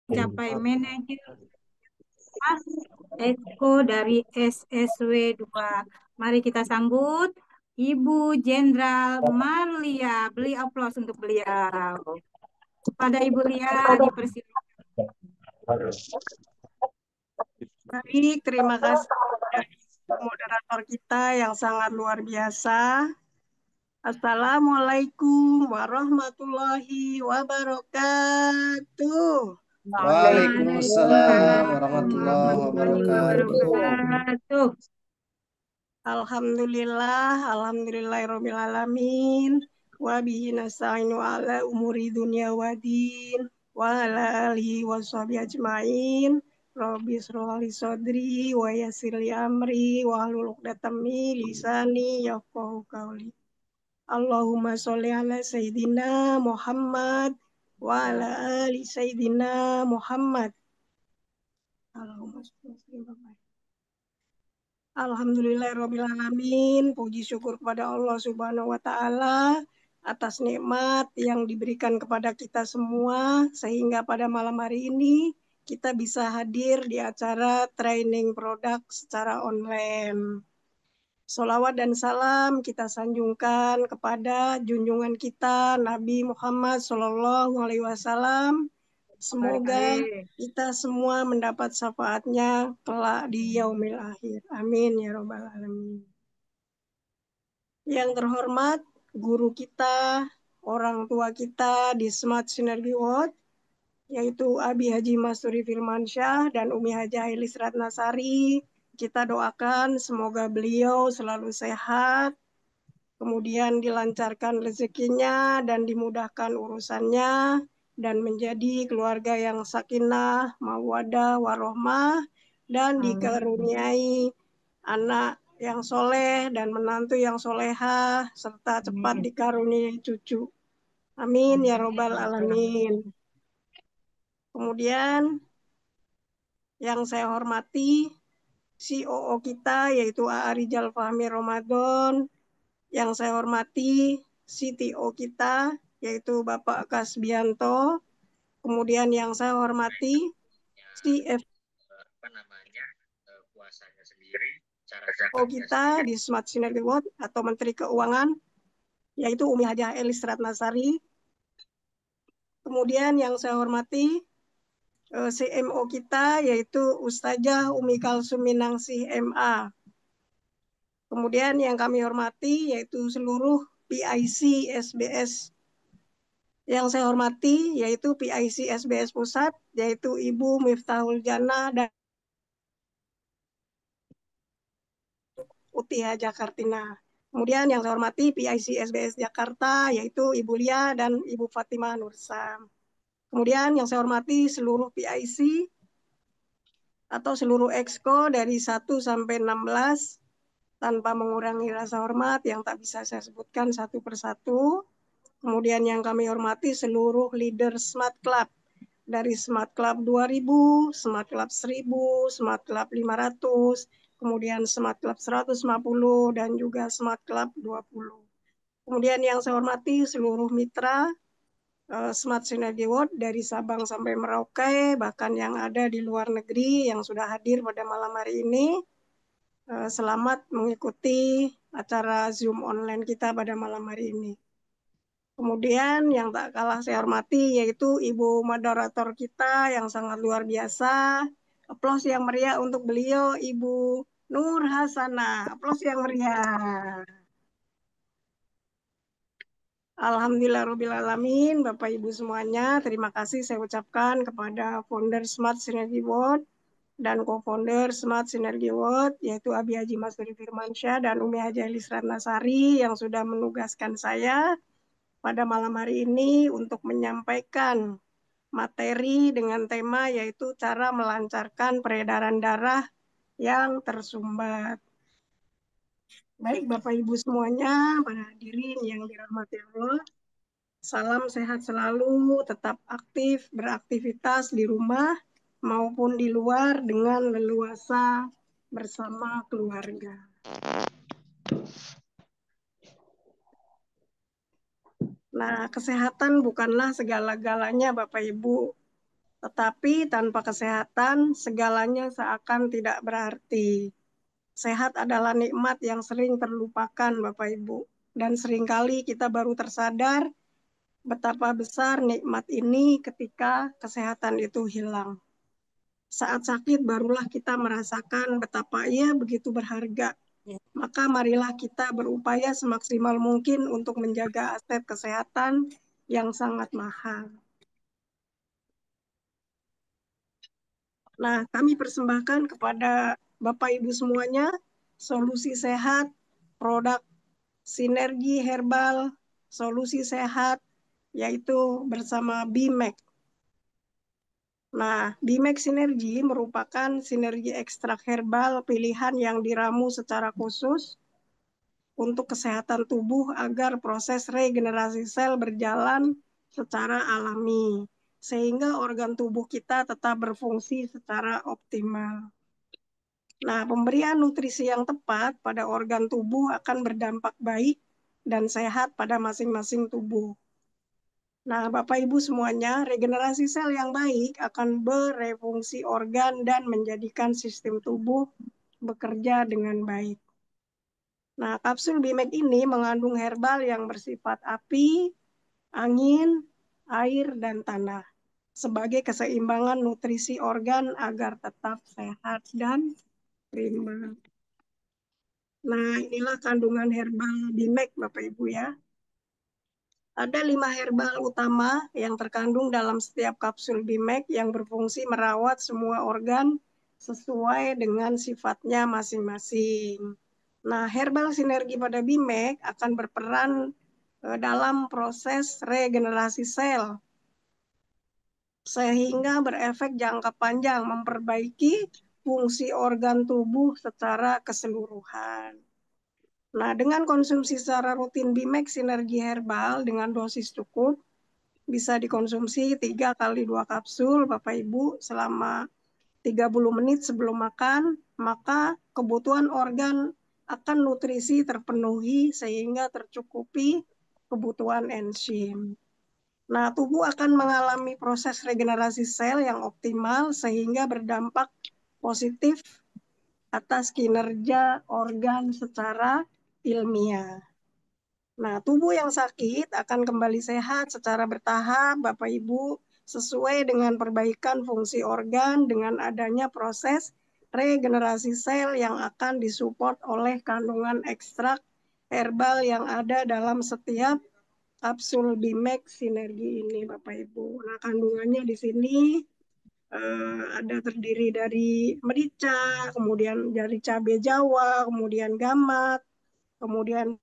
Capai manajer Eko dari SSW 2. Mari kita sambut Ibu Jenderal Marlia. Beri aplaus untuk beliau. Pada Ibu Lia dipersilakan. Baik, terima kasih dari moderator kita yang sangat luar biasa. Assalamualaikum warahmatullahi wabarakatuh. Waalaikumsalam Waalaikumsalam warahmatullahi warahmatullahi wabarakatuh. wabarakatuh. Alhamdulillahirabbil alamin. Wa bihi nasta'inu ala umuri dunya waddin. Wa ala alihi washabihi ajmain. Rabbi shrah li sadri wa yassir li amri wa hlul 'uqdatam min lisani yafqahu qawli. Allahumma sholli ala sayyidina Muhammad wa ala ali sayyidina Muhammad. Allahumma sholli ala Alhamdulillahirabbil alamin. Puji syukur kepada Allah Subhanahu wa taala atas nikmat yang diberikan kepada kita semua sehingga pada malam hari ini kita bisa hadir di acara training produk secara online. Sholawat dan salam kita sanjungkan kepada junjungan kita Nabi Muhammad SAW. Semoga kita semua mendapat syafaatnya kelak di yaumil akhir. Amin ya robbal alamin. Yang terhormat guru kita, orang tua kita di Smart Synergy World, yaitu Abi Haji Masuri Firmansyah dan Umi Haji Ailis Ratnasari. Kita doakan semoga beliau selalu sehat, kemudian dilancarkan rezekinya dan dimudahkan urusannya, dan menjadi keluarga yang sakinah, mawaddah, warohmah, dan dikaruniai anak yang soleh dan menantu yang solehah, serta cepat dikaruniai cucu. Amin ya robbal alamin. Kemudian yang saya hormati COO kita yaitu A. Rijal Fahmi Ramadan, yang saya hormati CTO kita yaitu Bapak Kasbianto, kemudian yang saya hormati puasanya sendiri, CFO kita di Smart Synergy World atau Menteri Keuangan yaitu Umi Hajah Elis Ratnasari. Kemudian yang saya hormati CMO kita yaitu Ustazah Umi Kalsum Minangsih MA. Kemudian yang kami hormati yaitu seluruh PIC SBS. Yang saya hormati yaitu PIC SBS Pusat, yaitu Ibu Miftahul Jannah dan Utiha Jakartina. Kemudian yang saya hormati PIC SBS Jakarta, yaitu Ibu Lia dan Ibu Fatimah Nursam. Kemudian yang saya hormati seluruh PIC atau seluruh exco dari 1 sampai 16, tanpa mengurangi rasa hormat yang tak bisa saya sebutkan satu persatu. Kemudian yang kami hormati seluruh leader Smart Club, dari Smart Club 2000, Smart Club 1000, Smart Club 500, kemudian Smart Club 150, dan juga Smart Club 20. Kemudian yang saya hormati seluruh mitra Smart Synergy World dari Sabang sampai Merauke, bahkan yang ada di luar negeri yang sudah hadir pada malam hari ini. Selamat mengikuti acara Zoom online kita pada malam hari ini. Kemudian yang tak kalah saya hormati yaitu Ibu moderator kita yang sangat luar biasa. Aplaus yang meriah untuk beliau, Ibu Nur Hasanah. Aplaus yang meriah. Alhamdulillahirrahmanirrahim, Bapak Ibu semuanya, terima kasih saya ucapkan kepada founder Smart Synergy World dan co-founder Smart Synergy World, yaitu Abi Haji Masuri Firmansyah dan Umi Haji Elis Ratnasari yang sudah menugaskan saya pada malam hari ini untuk menyampaikan materi dengan tema yaitu cara melancarkan peredaran darah yang tersumbat. Baik Bapak Ibu semuanya, para hadirin yang dirahmati Allah, salam sehat selalu, tetap aktif beraktivitas di rumah maupun di luar dengan leluasa bersama keluarga. Nah, kesehatan bukanlah segala-galanya Bapak Ibu, Tetapi tanpa kesehatan, segalanya seakan tidak berarti. Sehat adalah nikmat yang sering terlupakan, Bapak Ibu. Dan seringkali kita baru tersadar betapa besar nikmat ini ketika kesehatan itu hilang. Saat sakit barulah kita merasakan betapa ia begitu berharga. Maka marilah kita berupaya semaksimal mungkin untuk menjaga aset kesehatan yang sangat mahal. Nah, kami persembahkan kepada Bapak Ibu semuanya solusi sehat, produk sinergi herbal, solusi sehat, yaitu bersama BMAX. Nah, BMAX Sinergi merupakan sinergi ekstrak herbal pilihan yang diramu secara khusus untuk kesehatan tubuh agar proses regenerasi sel berjalan secara alami, sehingga organ tubuh kita tetap berfungsi secara optimal. Nah, pemberian nutrisi yang tepat pada organ tubuh akan berdampak baik dan sehat pada masing-masing tubuh. Nah, Bapak Ibu semuanya, regenerasi sel yang baik akan berefungsi organ dan menjadikan sistem tubuh bekerja dengan baik. Nah, kapsul BMAX ini mengandung herbal yang bersifat api, angin, air, dan tanah sebagai keseimbangan nutrisi organ agar tetap sehat dan prima. Nah, inilah kandungan herbal BMAX, Bapak Ibu ya. Ada 5 herbal utama yang terkandung dalam setiap kapsul BMAX yang berfungsi merawat semua organ sesuai dengan sifatnya masing-masing. Nah, herbal sinergi pada BMAX akan berperan dalam proses regenerasi sel sehingga berefek jangka panjang memperbaiki fungsi organ tubuh secara keseluruhan. Nah, dengan konsumsi secara rutin BMAX sinergi herbal dengan dosis cukup, bisa dikonsumsi 3 kali 2 kapsul, Bapak Ibu, selama 30 menit sebelum makan, maka kebutuhan organ akan nutrisi terpenuhi sehingga tercukupi kebutuhan enzim. Nah, tubuh akan mengalami proses regenerasi sel yang optimal sehingga berdampak positif atas kinerja organ secara ilmiah. Nah, tubuh yang sakit akan kembali sehat secara bertahap, Bapak Ibu, sesuai dengan perbaikan fungsi organ dengan adanya proses regenerasi sel yang akan disupport oleh kandungan ekstrak herbal yang ada dalam setiap kapsul BMAX sinergi ini, Bapak Ibu. Nah, kandungannya di sini ada terdiri dari merica, kemudian dari cabai Jawa, kemudian gamat, kemudian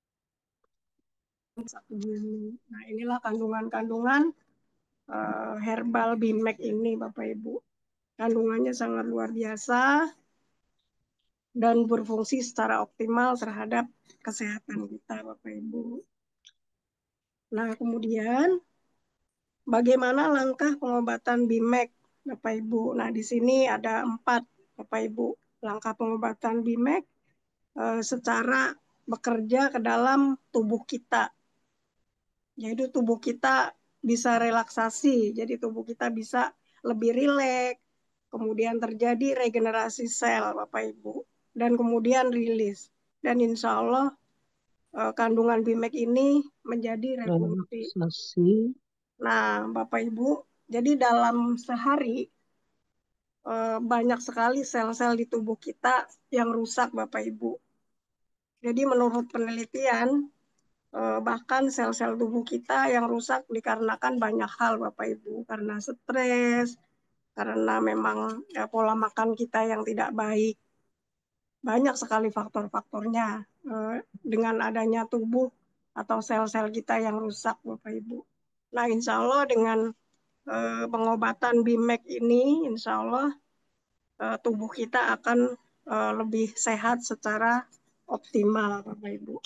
satu bumi. Nah, inilah kandungan-kandungan herbal BMAX ini, Bapak Ibu. Kandungannya sangat luar biasa dan berfungsi secara optimal terhadap kesehatan kita, Bapak Ibu. Nah, kemudian bagaimana langkah pengobatan BMAX, Bapak Ibu? Nah, di sini ada 4, Bapak Ibu, langkah pengobatan BMAX secara bekerja ke dalam tubuh kita. Jadi tubuh kita bisa relaksasi, jadi tubuh kita bisa lebih rileks, kemudian terjadi regenerasi sel, Bapak Ibu, dan kemudian rilis. Dan insya Allah kandungan BMAX ini menjadi revolusi. Relaksasi. Nah, Bapak Ibu, jadi dalam sehari banyak sekali sel-sel di tubuh kita yang rusak, Bapak Ibu. Jadi menurut penelitian, bahkan sel-sel tubuh kita yang rusak dikarenakan banyak hal, Bapak Ibu, karena stres, karena memang ya, pola makan kita yang tidak baik. Banyak sekali faktor-faktornya dengan adanya tubuh atau sel-sel kita yang rusak, Bapak Ibu. Nah, insya Allah dengan pengobatan BMAX ini, insya Allah tubuh kita akan lebih sehat secara optimal, Bapak Ibu.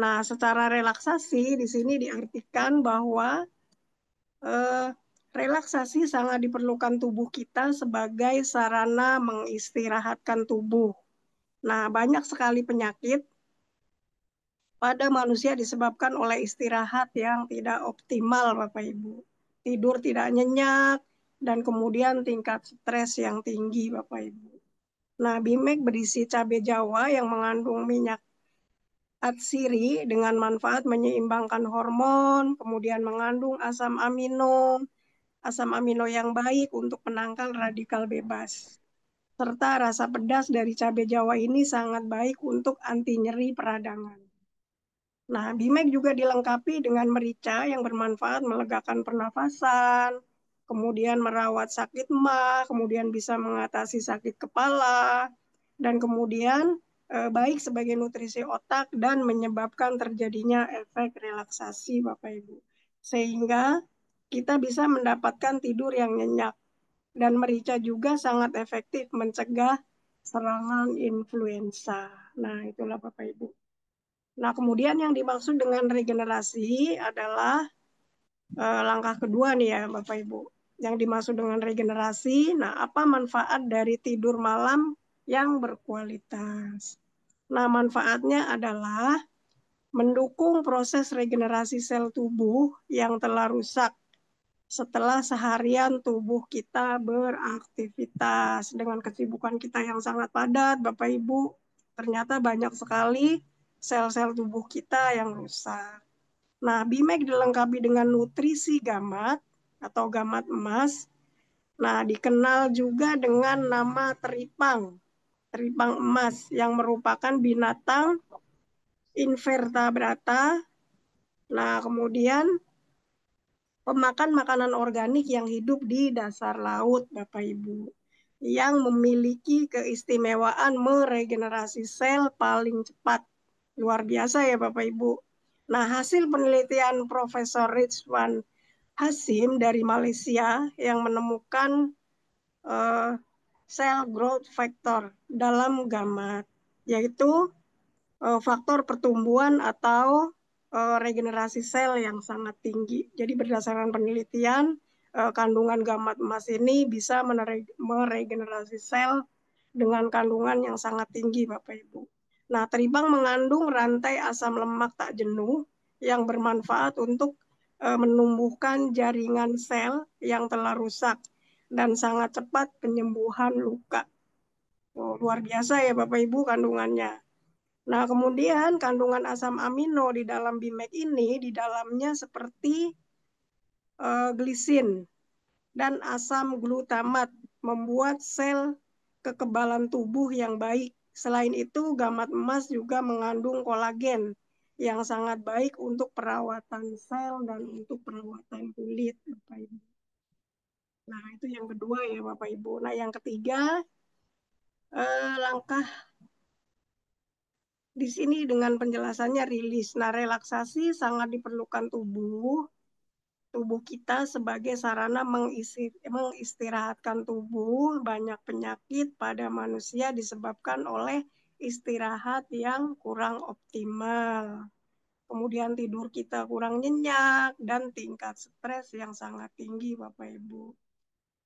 Nah, secara relaksasi di sini diartikan bahwa eh, relaksasi sangat diperlukan tubuh kita sebagai sarana mengistirahatkan tubuh. Nah, banyak sekali penyakit pada manusia disebabkan oleh istirahat yang tidak optimal, Bapak Ibu. Tidur tidak nyenyak, dan kemudian tingkat stres yang tinggi, Bapak Ibu. Nah, BIMEK berisi cabai Jawa yang mengandung minyak atsiri dengan manfaat menyeimbangkan hormon, kemudian mengandung asam amino yang baik untuk penangkal radikal bebas. Serta rasa pedas dari cabai Jawa ini sangat baik untuk anti nyeri peradangan. Nah, BIMEK juga dilengkapi dengan merica yang bermanfaat melegakan pernafasan, kemudian merawat sakit mah, kemudian bisa mengatasi sakit kepala, dan kemudian baik sebagai nutrisi otak dan menyebabkan terjadinya efek relaksasi, Bapak Ibu. Sehingga kita bisa mendapatkan tidur yang nyenyak. Dan merica juga sangat efektif mencegah serangan influenza. Nah, itulah Bapak Ibu. Nah, kemudian yang dimaksud dengan regenerasi adalah langkah kedua nih ya, Bapak Ibu. Yang dimaksud dengan regenerasi, nah apa manfaat dari tidur malam yang berkualitas? Nah, manfaatnya adalah mendukung proses regenerasi sel tubuh yang telah rusak setelah seharian tubuh kita beraktivitas. Dengan kesibukan kita yang sangat padat, Bapak Ibu, ternyata banyak sekali sel-sel tubuh kita yang rusak. Nah, BIMEK dilengkapi dengan nutrisi gamat atau gamat emas. Nah, dikenal juga dengan nama teripang, teripang emas yang merupakan binatang invertebrata. Nah, kemudian pemakan makanan organik yang hidup di dasar laut, Bapak Ibu, yang memiliki keistimewaan meregenerasi sel paling cepat. Luar biasa ya Bapak Ibu. Nah, hasil penelitian Profesor Ridwan Hasim dari Malaysia yang menemukan uh, sel growth factor dalam gamat, yaitu faktor pertumbuhan atau regenerasi sel yang sangat tinggi. Jadi berdasarkan penelitian, kandungan gamat emas ini bisa meregenerasi sel dengan kandungan yang sangat tinggi, Bapak Ibu. Nah, teribang mengandung rantai asam lemak tak jenuh yang bermanfaat untuk menumbuhkan jaringan sel yang telah rusak dan sangat cepat penyembuhan luka. Oh, luar biasa ya Bapak Ibu kandungannya. Nah, kemudian kandungan asam amino di dalam BIMEK ini di dalamnya seperti glisin dan asam glutamat membuat sel kekebalan tubuh yang baik. Selain itu, gamat emas juga mengandung kolagen yang sangat baik untuk perawatan sel dan untuk perawatan kulit, Bapak Ibu. Nah, itu yang kedua ya, Bapak Ibu. Nah, yang ketiga, langkah di sini dengan penjelasannya rilis. Nah, relaksasi sangat diperlukan tubuh kita sebagai sarana mengistirahatkan tubuh. Banyak penyakit pada manusia disebabkan oleh istirahat yang kurang optimal. Kemudian tidur kita kurang nyenyak dan tingkat stres yang sangat tinggi, Bapak Ibu.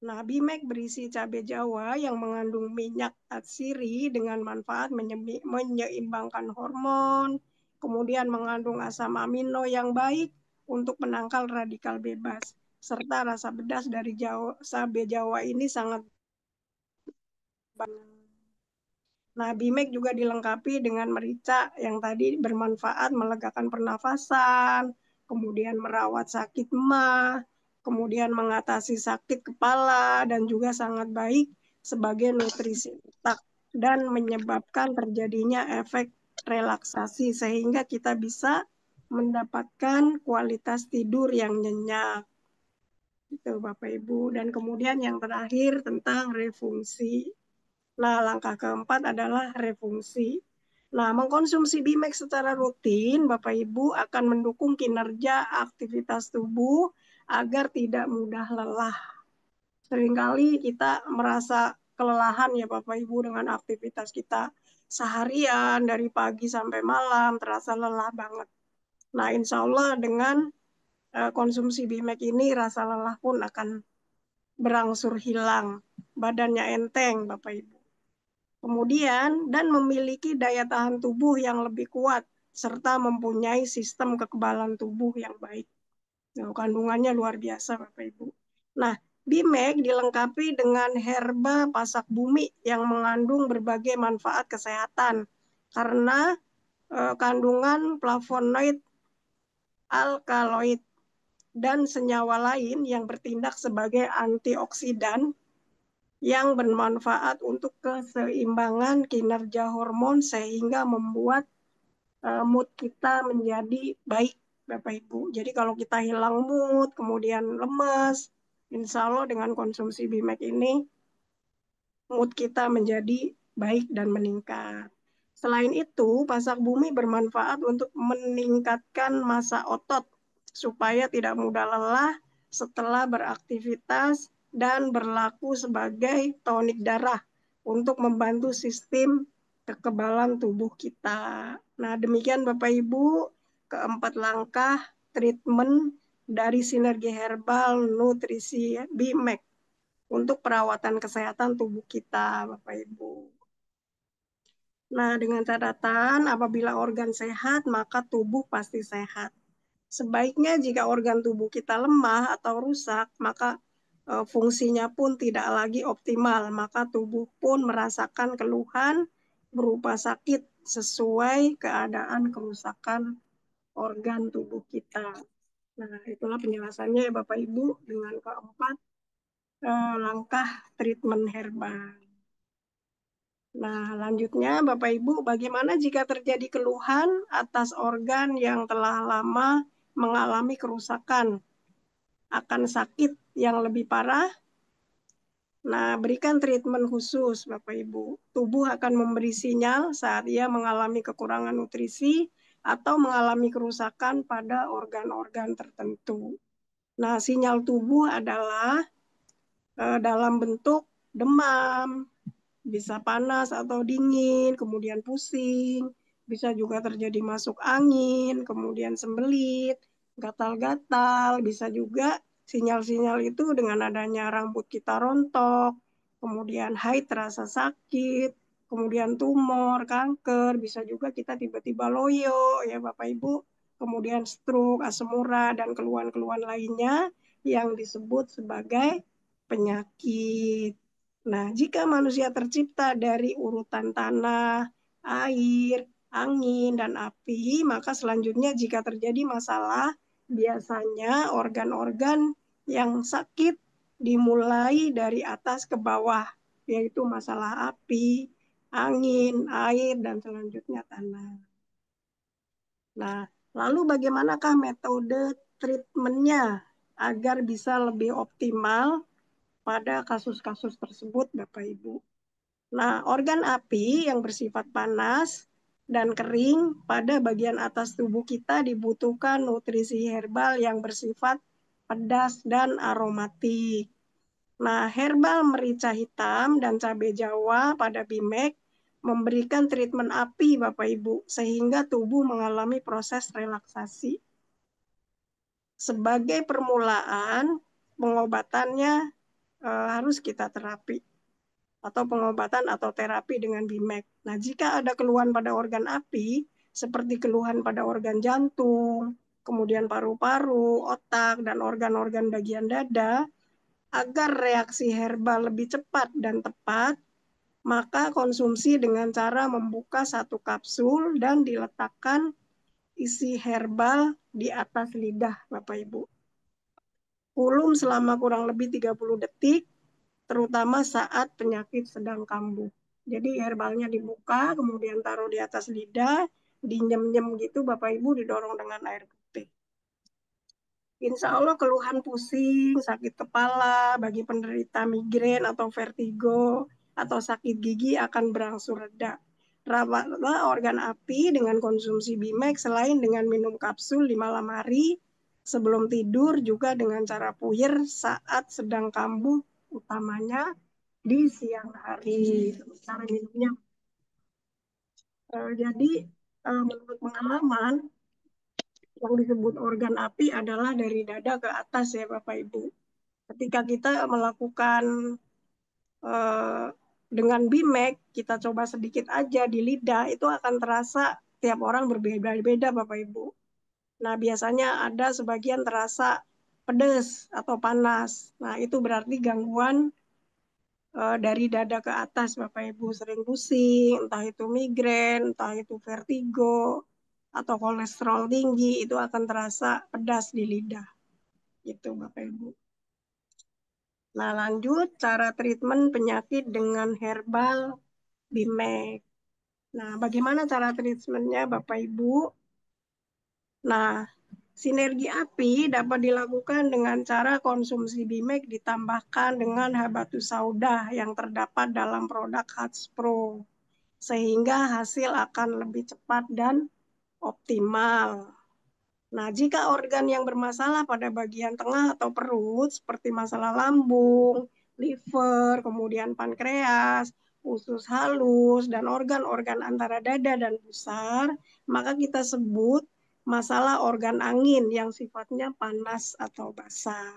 Nah, BIMEK berisi cabai Jawa yang mengandung minyak atsiri dengan manfaat menyeimbangkan hormon, kemudian mengandung asam amino yang baik untuk menangkal radikal bebas, serta rasa pedas dari cabai Jawa ini sangat banyak. Nah, BIMEK juga dilengkapi dengan merica yang tadi bermanfaat melegakan pernafasan, kemudian merawat sakit mah, kemudian mengatasi sakit kepala, dan juga sangat baik sebagai nutrisi otak dan menyebabkan terjadinya efek relaksasi sehingga kita bisa mendapatkan kualitas tidur yang nyenyak. Itu Bapak Ibu. Dan kemudian yang terakhir tentang refungsi. Nah, langkah keempat adalah refungsi. Nah, mengkonsumsi BIMEK secara rutin, Bapak Ibu akan mendukung kinerja aktivitas tubuh agar tidak mudah lelah. Seringkali kita merasa kelelahan ya Bapak Ibu dengan aktivitas kita seharian dari pagi sampai malam, terasa lelah banget. Nah, insya Allah dengan konsumsi BIMEK ini rasa lelah pun akan berangsur hilang. Badannya enteng Bapak Ibu. Kemudian, dan memiliki daya tahan tubuh yang lebih kuat, serta mempunyai sistem kekebalan tubuh yang baik. Nah, kandungannya luar biasa, Bapak Ibu. Nah, Bimek dilengkapi dengan herba pasak bumi yang mengandung berbagai manfaat kesehatan karena kandungan flavonoid, alkaloid, dan senyawa lain yang bertindak sebagai antioksidan yang bermanfaat untuk keseimbangan kinerja hormon sehingga membuat mood kita menjadi baik, Bapak Ibu. Jadi kalau kita hilang mood, kemudian lemas, insya Allah dengan konsumsi Bimek ini mood kita menjadi baik dan meningkat. Selain itu, pasak bumi bermanfaat untuk meningkatkan massa otot supaya tidak mudah lelah setelah beraktivitas dan berlaku sebagai tonik darah untuk membantu sistem kekebalan tubuh kita. Nah, demikian Bapak Ibu, keempat langkah treatment dari sinergi herbal nutrisi BMEC untuk perawatan kesehatan tubuh kita, Bapak Ibu. Nah, dengan catatan apabila organ sehat, maka tubuh pasti sehat. Sebaiknya jika organ tubuh kita lemah atau rusak, maka fungsinya pun tidak lagi optimal, maka tubuh pun merasakan keluhan berupa sakit sesuai keadaan kerusakan organ tubuh kita. Nah, itulah penjelasannya ya Bapak Ibu dengan keempat langkah treatment herbal. Nah, lanjutnya Bapak Ibu, bagaimana jika terjadi keluhan atas organ yang telah lama mengalami kerusakan, akan sakit yang lebih parah? Nah, berikan treatment khusus Bapak Ibu. Tubuh akan memberi sinyal saat ia mengalami kekurangan nutrisi atau mengalami kerusakan pada organ-organ tertentu. Nah, sinyal tubuh adalah dalam bentuk demam, bisa panas atau dingin, kemudian pusing, bisa juga terjadi masuk angin, kemudian sembelit, gatal-gatal, bisa juga sinyal-sinyal itu dengan adanya rambut kita rontok, kemudian haid terasa sakit, kemudian tumor, kanker, bisa juga kita tiba-tiba loyo ya Bapak Ibu, kemudian stroke, asam urat, dan keluhan-keluhan lainnya yang disebut sebagai penyakit. Nah, jika manusia tercipta dari urutan tanah, air, angin, dan api, maka selanjutnya jika terjadi masalah, biasanya organ-organ yang sakit dimulai dari atas ke bawah, yaitu masalah api, angin, air, dan selanjutnya tanah. Nah, lalu bagaimanakah metode treatmentnya agar bisa lebih optimal pada kasus-kasus tersebut, Bapak Ibu? Nah, organ api yang bersifat panas dan kering pada bagian atas tubuh kita dibutuhkan nutrisi herbal yang bersifat pedas dan aromatik. Nah, herbal merica hitam dan cabai Jawa pada Bimek memberikan treatment api, Bapak Ibu, sehingga tubuh mengalami proses relaksasi. Sebagai permulaan, pengobatannya harus kita terapi atau pengobatan atau terapi dengan BIMEK. Nah, jika ada keluhan pada organ api, seperti keluhan pada organ jantung, kemudian paru-paru, otak, dan organ-organ bagian dada, agar reaksi herbal lebih cepat dan tepat, maka konsumsi dengan cara membuka satu kapsul dan diletakkan isi herbal di atas lidah, Bapak Ibu. Kulum selama kurang lebih 30 detik, terutama saat penyakit sedang kambuh. Jadi herbalnya dibuka, kemudian taruh di atas lidah, dinyem-nyem gitu, Bapak Ibu didorong dengan air putih. Insya Allah keluhan pusing, sakit kepala, bagi penderita migrain atau vertigo, atau sakit gigi akan berangsur reda. Rawatlah organ api dengan konsumsi Bimek selain dengan minum kapsul di malam hari, sebelum tidur juga dengan cara puyer saat sedang kambuh, utamanya di siang hari. Cara minumnya. Jadi menurut pengalaman, yang disebut organ api adalah dari dada ke atas ya Bapak Ibu. Ketika kita melakukan eh, dengan Bimek, kita coba sedikit aja di lidah, itu akan terasa tiap orang berbeda-beda Bapak Ibu. Nah biasanya ada sebagian terasa pedas atau panas. Nah, itu berarti gangguan dari dada ke atas, Bapak Ibu sering pusing, entah itu migrain, entah itu vertigo, atau kolesterol tinggi, itu akan terasa pedas di lidah. Gitu, Bapak Ibu. Nah, lanjut cara treatment penyakit dengan herbal Bimek. Nah, bagaimana cara treatmentnya, Bapak Ibu? Nah, sinergi API dapat dilakukan dengan cara konsumsi Bimek ditambahkan dengan habatus sauda yang terdapat dalam produk Hatspro, sehingga hasil akan lebih cepat dan optimal. Nah, jika organ yang bermasalah pada bagian tengah atau perut, seperti masalah lambung, liver, kemudian pankreas, usus halus, dan organ-organ antara dada dan pusar, maka kita sebut masalah organ angin yang sifatnya panas atau basah.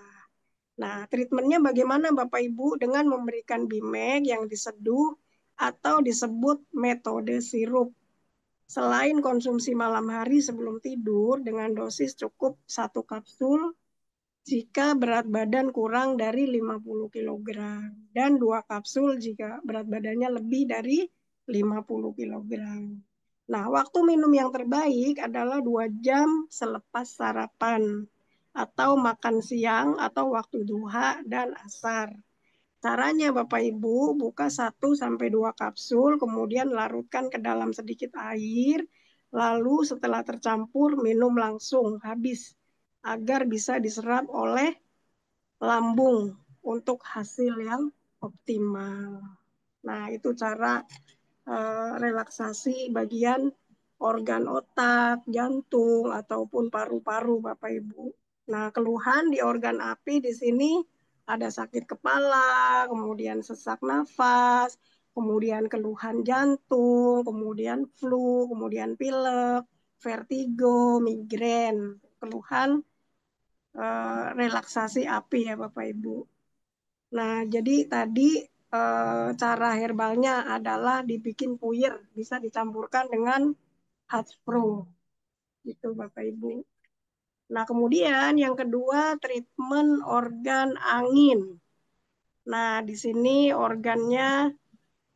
Nah, treatmentnya bagaimana Bapak Ibu? Dengan memberikan Bimek yang diseduh atau disebut metode sirup. Selain konsumsi malam hari sebelum tidur dengan dosis cukup 1 kapsul jika berat badan kurang dari 50 kilogram dan 2 kapsul jika berat badannya lebih dari 50 kilogram. Nah, waktu minum yang terbaik adalah 2 jam selepas sarapan atau makan siang atau waktu duha dan asar. Caranya Bapak Ibu, buka 1 sampai 2 kapsul, kemudian larutkan ke dalam sedikit air, lalu setelah tercampur minum langsung habis agar bisa diserap oleh lambung untuk hasil yang optimal. Nah, itu cara relaksasi bagian organ otak, jantung, ataupun paru-paru, Bapak Ibu. Nah, keluhan di organ api di sini ada sakit kepala, kemudian sesak nafas, kemudian keluhan jantung, kemudian flu, kemudian pilek, vertigo, migrain, keluhan relaksasi api ya Bapak Ibu. Nah, jadi tadi cara herbalnya adalah dibikin puyer, bisa dicampurkan dengan Hatspro, gitu Bapak Ibu. Nah, kemudian yang kedua treatment organ angin. Nah, di sini organnya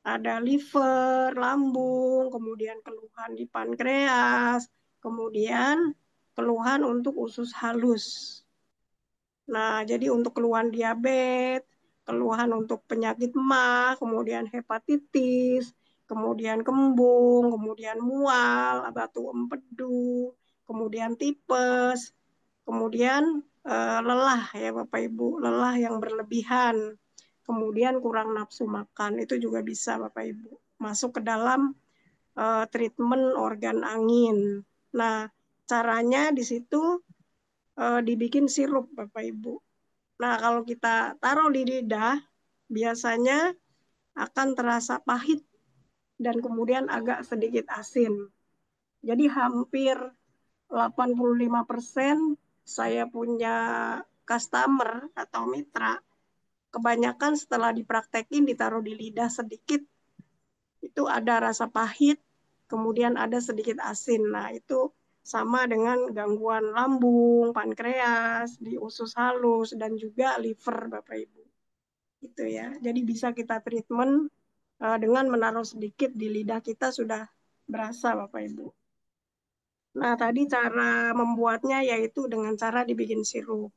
ada liver, lambung, kemudian keluhan di pankreas, kemudian keluhan untuk usus halus. Nah, jadi untuk keluhan diabetes, keluhan untuk penyakit MAH, kemudian hepatitis, kemudian kembung, kemudian mual, batu empedu, kemudian tipes, kemudian lelah ya Bapak Ibu, lelah yang berlebihan, kemudian kurang nafsu makan, itu juga bisa Bapak Ibu masuk ke dalam treatment organ angin. Nah, caranya di situ dibikin sirup Bapak Ibu. Nah, kalau kita taruh di lidah, biasanya akan terasa pahit dan kemudian agak sedikit asin. Jadi hampir 85% saya punya customer atau mitra, kebanyakan setelah dipraktekin ditaruh di lidah sedikit, itu ada rasa pahit, kemudian ada sedikit asin. Nah, itu sama dengan gangguan lambung, pankreas, di usus halus, dan juga liver, Bapak Ibu. Itu ya. Jadi bisa kita treatment dengan menaruh sedikit di lidah kita sudah berasa, Bapak Ibu. Nah, tadi cara membuatnya yaitu dengan cara dibikin sirup.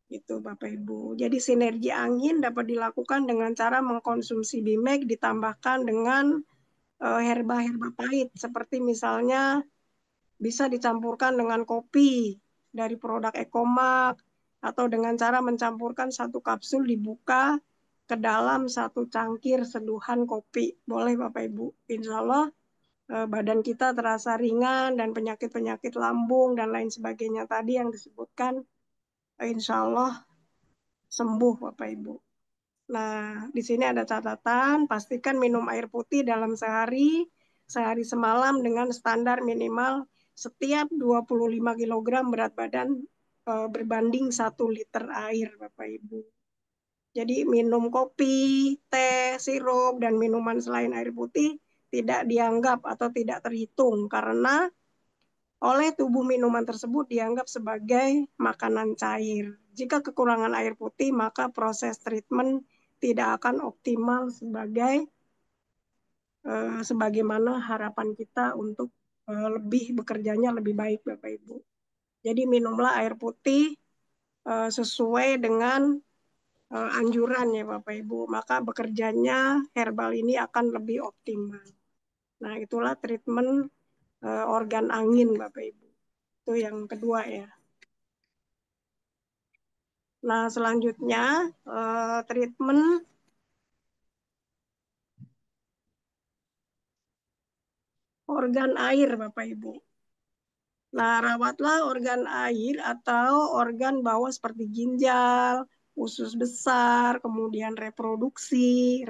Itu Bapak Ibu. Jadi sinergi angin dapat dilakukan dengan cara mengkonsumsi Bimek ditambahkan dengan herba-herba pahit seperti misalnya bisa dicampurkan dengan kopi dari produk Ecomark atau dengan cara mencampurkan 1 kapsul dibuka ke dalam 1 cangkir seduhan kopi. Boleh Bapak Ibu. Insya Allah badan kita terasa ringan dan penyakit-penyakit lambung dan lain sebagainya tadi yang disebutkan insya Allah sembuh Bapak Ibu. Nah, di sini ada catatan, pastikan minum air putih dalam sehari semalam dengan standar minimal setiap 25 kilogram berat badan berbanding 1 liter air, Bapak Ibu. Jadi minum kopi, teh, sirup, dan minuman selain air putih tidak dianggap atau tidak terhitung karena oleh tubuh minuman tersebut dianggap sebagai makanan cair. Jika kekurangan air putih, maka proses treatment tidak akan optimal sebagaimana harapan kita untuk lebih bekerjanya lebih baik, Bapak Ibu. Jadi minumlah air putih sesuai dengan anjuran ya Bapak Ibu, maka bekerjanya herbal ini akan lebih optimal. Nah, itulah treatment organ angin Bapak Ibu. Itu yang kedua ya. Nah, selanjutnya treatment organ air Bapak Ibu. Nah, rawatlah organ air atau organ bawah seperti ginjal, usus besar, kemudian reproduksi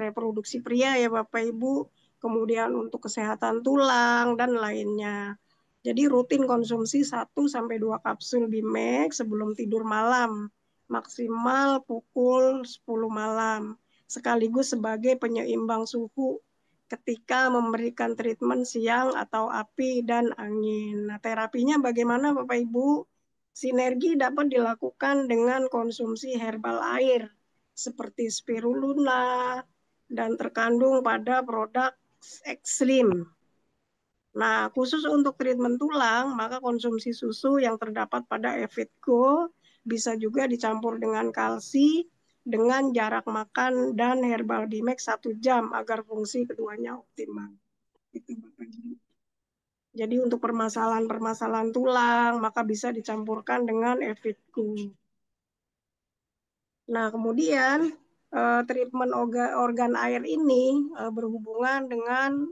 pria ya Bapak Ibu, kemudian untuk kesehatan tulang dan lainnya. Jadi rutin konsumsi 1 sampai 2 kapsul Bimek sebelum tidur malam, maksimal pukul 10 malam, sekaligus sebagai penyeimbang suhu ketika memberikan treatment siang atau api dan angin. Nah, terapinya bagaimana Bapak Ibu? Sinergi dapat dilakukan dengan konsumsi herbal air seperti spirulina dan terkandung pada produk ekstrim. Nah, khusus untuk treatment tulang, maka konsumsi susu yang terdapat pada Evitgo bisa juga dicampur dengan kalsi dengan jarak makan dan herbal Bimex 1 jam agar fungsi keduanya optimal. Itu Bapak Ibu. Jadi untuk permasalahan-permasalahan tulang, maka bisa dicampurkan dengan Evitgo. Nah, kemudian treatment organ air ini berhubungan dengan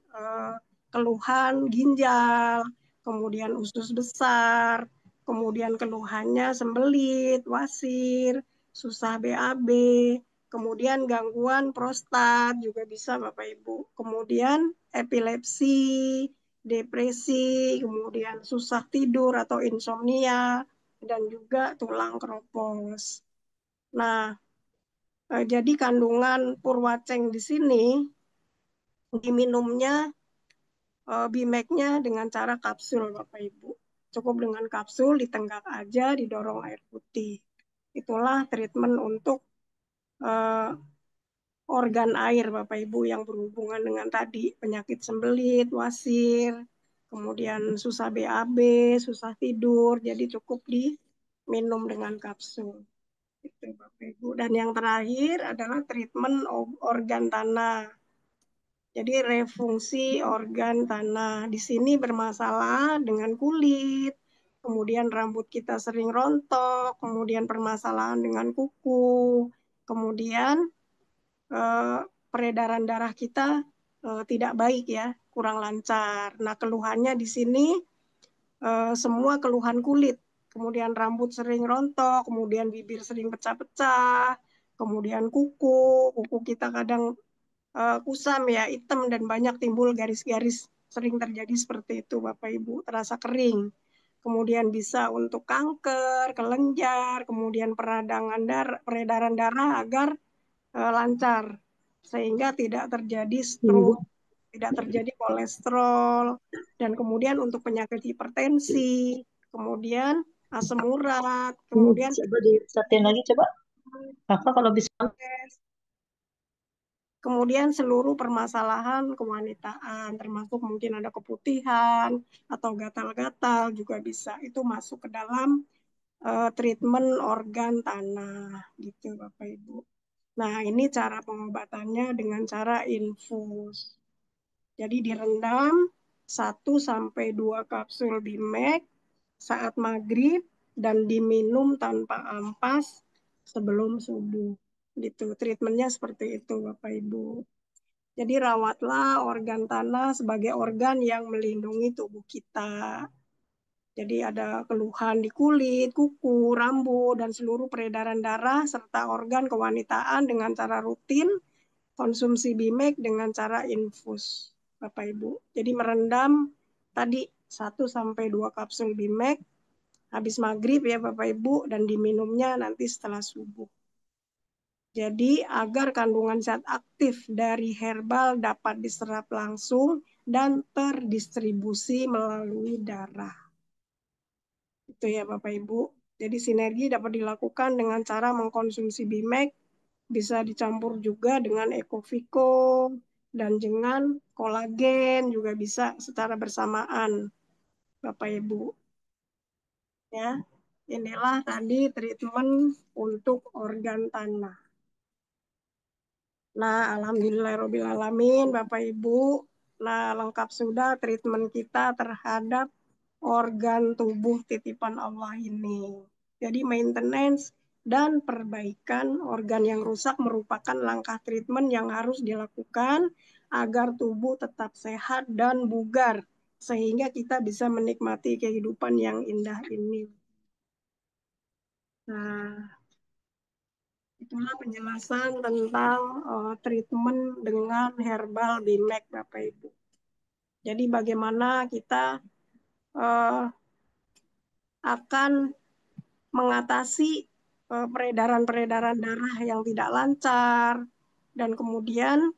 keluhan ginjal, kemudian usus besar, kemudian keluhannya sembelit, wasir, susah BAB, kemudian gangguan prostat juga bisa Bapak Ibu. Kemudian epilepsi, depresi, kemudian susah tidur atau insomnia, dan juga tulang keropos. Nah, jadi kandungan purwaceng di sini diminumnya Bimeknya dengan cara kapsul, Bapak Ibu. Cukup dengan kapsul, ditenggak aja, didorong air putih. Itulah treatment untuk uh, organ air, Bapak Ibu, yang berhubungan dengan tadi penyakit sembelit, wasir, kemudian susah BAB, susah tidur, jadi cukup diminum dengan kapsul. Itu, Bapak Ibu. Dan yang terakhir adalah treatment organ tanah. Jadi refungsi organ tanah. Di sini bermasalah dengan kulit, kemudian rambut kita sering rontok, kemudian permasalahan dengan kuku, kemudian eh, peredaran darah kita tidak baik ya, kurang lancar. Nah, keluhannya di sini semua keluhan kulit, kemudian rambut sering rontok, kemudian bibir sering pecah-pecah, kemudian kuku kita kadang kusam ya, hitam dan banyak timbul garis-garis, sering terjadi seperti itu Bapak Ibu, terasa kering. Kemudian bisa untuk kanker, kelenjar, kemudian peredaran darah agar lancar sehingga tidak terjadi stroke, tidak terjadi kolesterol, dan kemudian untuk penyakit hipertensi, kemudian asam urat, Ini kemudian coba diingetin lagi coba. Kakak kalau bisa. kemudian seluruh permasalahan kewanitaan, termasuk mungkin ada keputihan atau gatal-gatal juga bisa. Itu masuk ke dalam treatment organ tanah, gitu Bapak Ibu. Nah, ini cara pengobatannya dengan cara infus. Jadi direndam 1 sampai 2 kapsul Bimek saat maghrib dan diminum tanpa ampas sebelum subuh. Gitu, treatmentnya seperti itu Bapak Ibu. Jadi rawatlah organ tanah sebagai organ yang melindungi tubuh kita. Jadi ada keluhan di kulit, kuku, rambut, dan seluruh peredaran darah serta organ kewanitaan dengan cara rutin, konsumsi Bimek dengan cara infus, Bapak Ibu. Jadi merendam tadi 1 sampai 2 kapsul Bimek habis maghrib ya Bapak Ibu, dan diminumnya nanti setelah subuh. Jadi agar kandungan zat aktif dari herbal dapat diserap langsung dan terdistribusi melalui darah. Itu ya Bapak Ibu. Jadi sinergi dapat dilakukan dengan cara mengkonsumsi BIMEK, bisa dicampur juga dengan Ekovico dan dengan kolagen juga bisa secara bersamaan Bapak Ibu. Ya, inilah tadi treatment untuk organ tanah. Nah, alhamdulillahirobbilalamin Bapak Ibu. Nah, lengkap sudah treatment kita terhadap organ tubuh titipan Allah ini. Jadi maintenance dan perbaikan organ yang rusak merupakan langkah treatment yang harus dilakukan agar tubuh tetap sehat dan bugar sehingga kita bisa menikmati kehidupan yang indah ini. Nah, itulah penjelasan tentang treatment dengan herbal BIMEK Bapak Ibu. Jadi bagaimana kita uh, akan mengatasi peredaran-peredaran darah yang tidak lancar, dan kemudian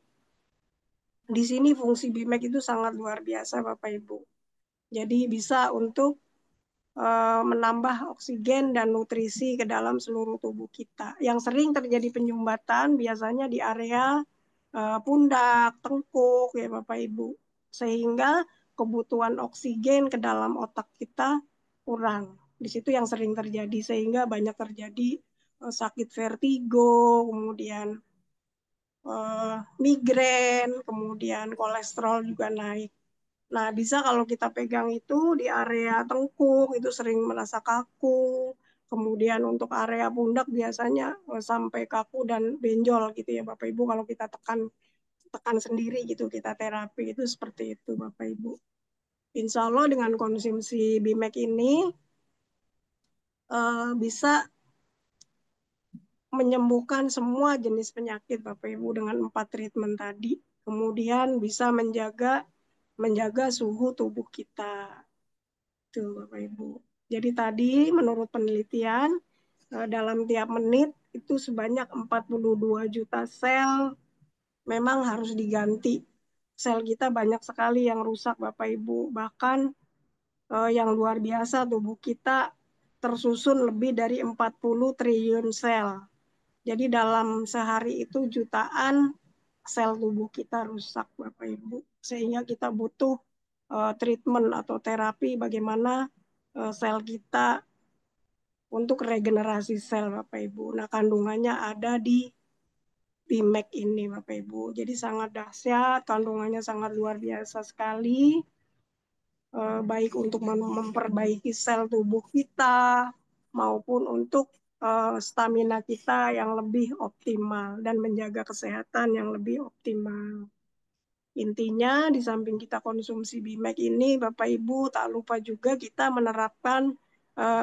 di sini fungsi BIMEK itu sangat luar biasa Bapak Ibu. Jadi bisa untuk menambah oksigen dan nutrisi ke dalam seluruh tubuh kita. Yang sering terjadi penyumbatan biasanya di area pundak, tengkuk ya Bapak Ibu. Sehingga kebutuhan oksigen ke dalam otak kita kurang. Di situ yang sering terjadi sehingga banyak terjadi sakit vertigo, kemudian migrain, kemudian kolesterol juga naik. Nah, bisa kalau kita pegang itu di area tengkuk, itu sering merasa kaku. Kemudian untuk area pundak biasanya sampai kaku dan benjol gitu ya Bapak Ibu. Kalau kita tekan tekan sendiri gitu, kita terapi itu seperti itu Bapak Ibu. Insya Allah dengan konsumsi BIMEK ini bisa menyembuhkan semua jenis penyakit Bapak Ibu dengan 4 treatment tadi. Kemudian bisa menjaga suhu tubuh kita. Tuh, Bapak Ibu. Jadi tadi menurut penelitian dalam tiap menit itu sebanyak 42 juta sel memang harus diganti. Sel kita banyak sekali yang rusak Bapak Ibu. Bahkan yang luar biasa tubuh kita tersusun lebih dari 40 triliun sel. Jadi dalam sehari itu jutaan sel tubuh kita rusak Bapak Ibu. Sehingga kita butuh treatment atau terapi bagaimana sel kita untuk regenerasi sel Bapak Ibu. Nah, kandungannya ada di BIMEK ini Bapak Ibu. Jadi sangat dahsyat, kandungannya sangat luar biasa sekali. Baik untuk memperbaiki sel tubuh kita maupun untuk stamina kita yang lebih optimal dan menjaga kesehatan yang lebih optimal. Intinya di samping kita konsumsi BIMEK ini Bapak Ibu tak lupa juga kita menerapkan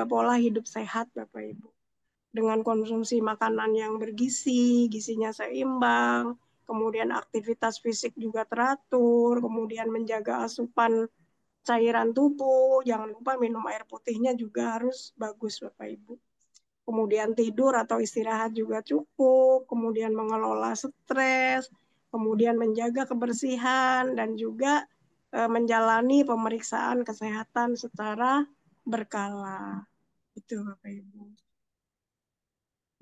pola hidup sehat Bapak Ibu. Dengan konsumsi makanan yang bergizi, gizinya seimbang, kemudian aktivitas fisik juga teratur, kemudian menjaga asupan cairan tubuh, jangan lupa minum air putihnya juga harus bagus Bapak Ibu. Kemudian tidur atau istirahat juga cukup, kemudian mengelola stres, kemudian menjaga kebersihan, dan juga menjalani pemeriksaan kesehatan secara berkala. Itu Bapak Ibu.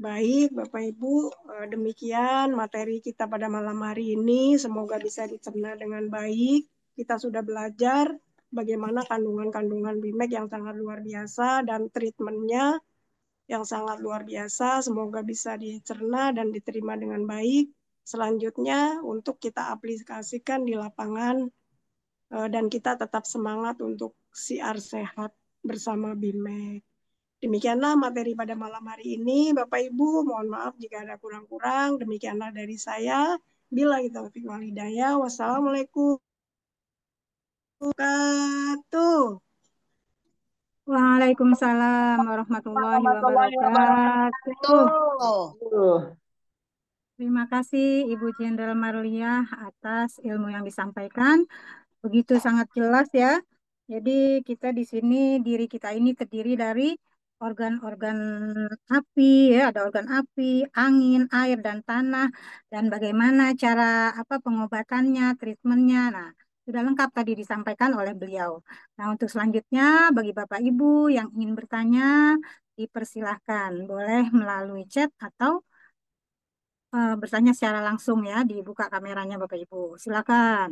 Baik, Bapak Ibu, demikian materi kita pada malam hari ini. Semoga bisa dicerna dengan baik. Kita sudah belajar bagaimana kandungan-kandungan BIMEK yang sangat luar biasa dan treatmentnya yang sangat luar biasa. Semoga bisa dicerna dan diterima dengan baik. Selanjutnya, untuk kita aplikasikan di lapangan dan kita tetap semangat untuk siar sehat bersama BIMEK. Demikianlah materi pada malam hari ini. Bapak Ibu, mohon maaf jika ada kurang-kurang. Demikianlah dari saya. Bila kita taufiq wal hidayah. Wassalamualaikum warahmatullahi wabarakatuh. Waalaikumsalam warahmatullahi Warahmatullahi wabarakatuh. wabarakatuh. Terima kasih Ibu Jenderal Marliah atas ilmu yang disampaikan. Begitu sangat jelas ya. Jadi kita di sini, diri kita ini terdiri dari organ-organ api, ya, ada organ api, angin, air, dan tanah, dan bagaimana cara apa pengobatannya, treatmentnya. Nah, sudah lengkap tadi disampaikan oleh beliau. Nah, untuk selanjutnya bagi Bapak Ibu yang ingin bertanya, dipersilahkan. Boleh melalui chat atau bertanya secara langsung ya, dibuka kameranya Bapak Ibu. Silakan.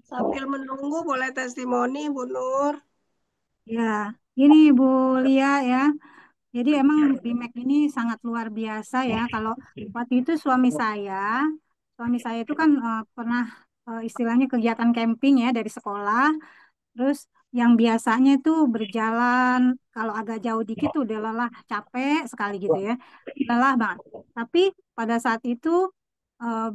Sambil menunggu boleh testimoni Bu Nur. Ya, ini Bu Lia ya. Jadi emang BMAC ini sangat luar biasa ya. Kalau waktu itu suami saya itu kan pernah istilahnya kegiatan camping ya dari sekolah. Terus yang biasanya itu berjalan kalau agak jauh dikit tuh udah lelah, capek sekali gitu ya. Lelah banget. Tapi pada saat itu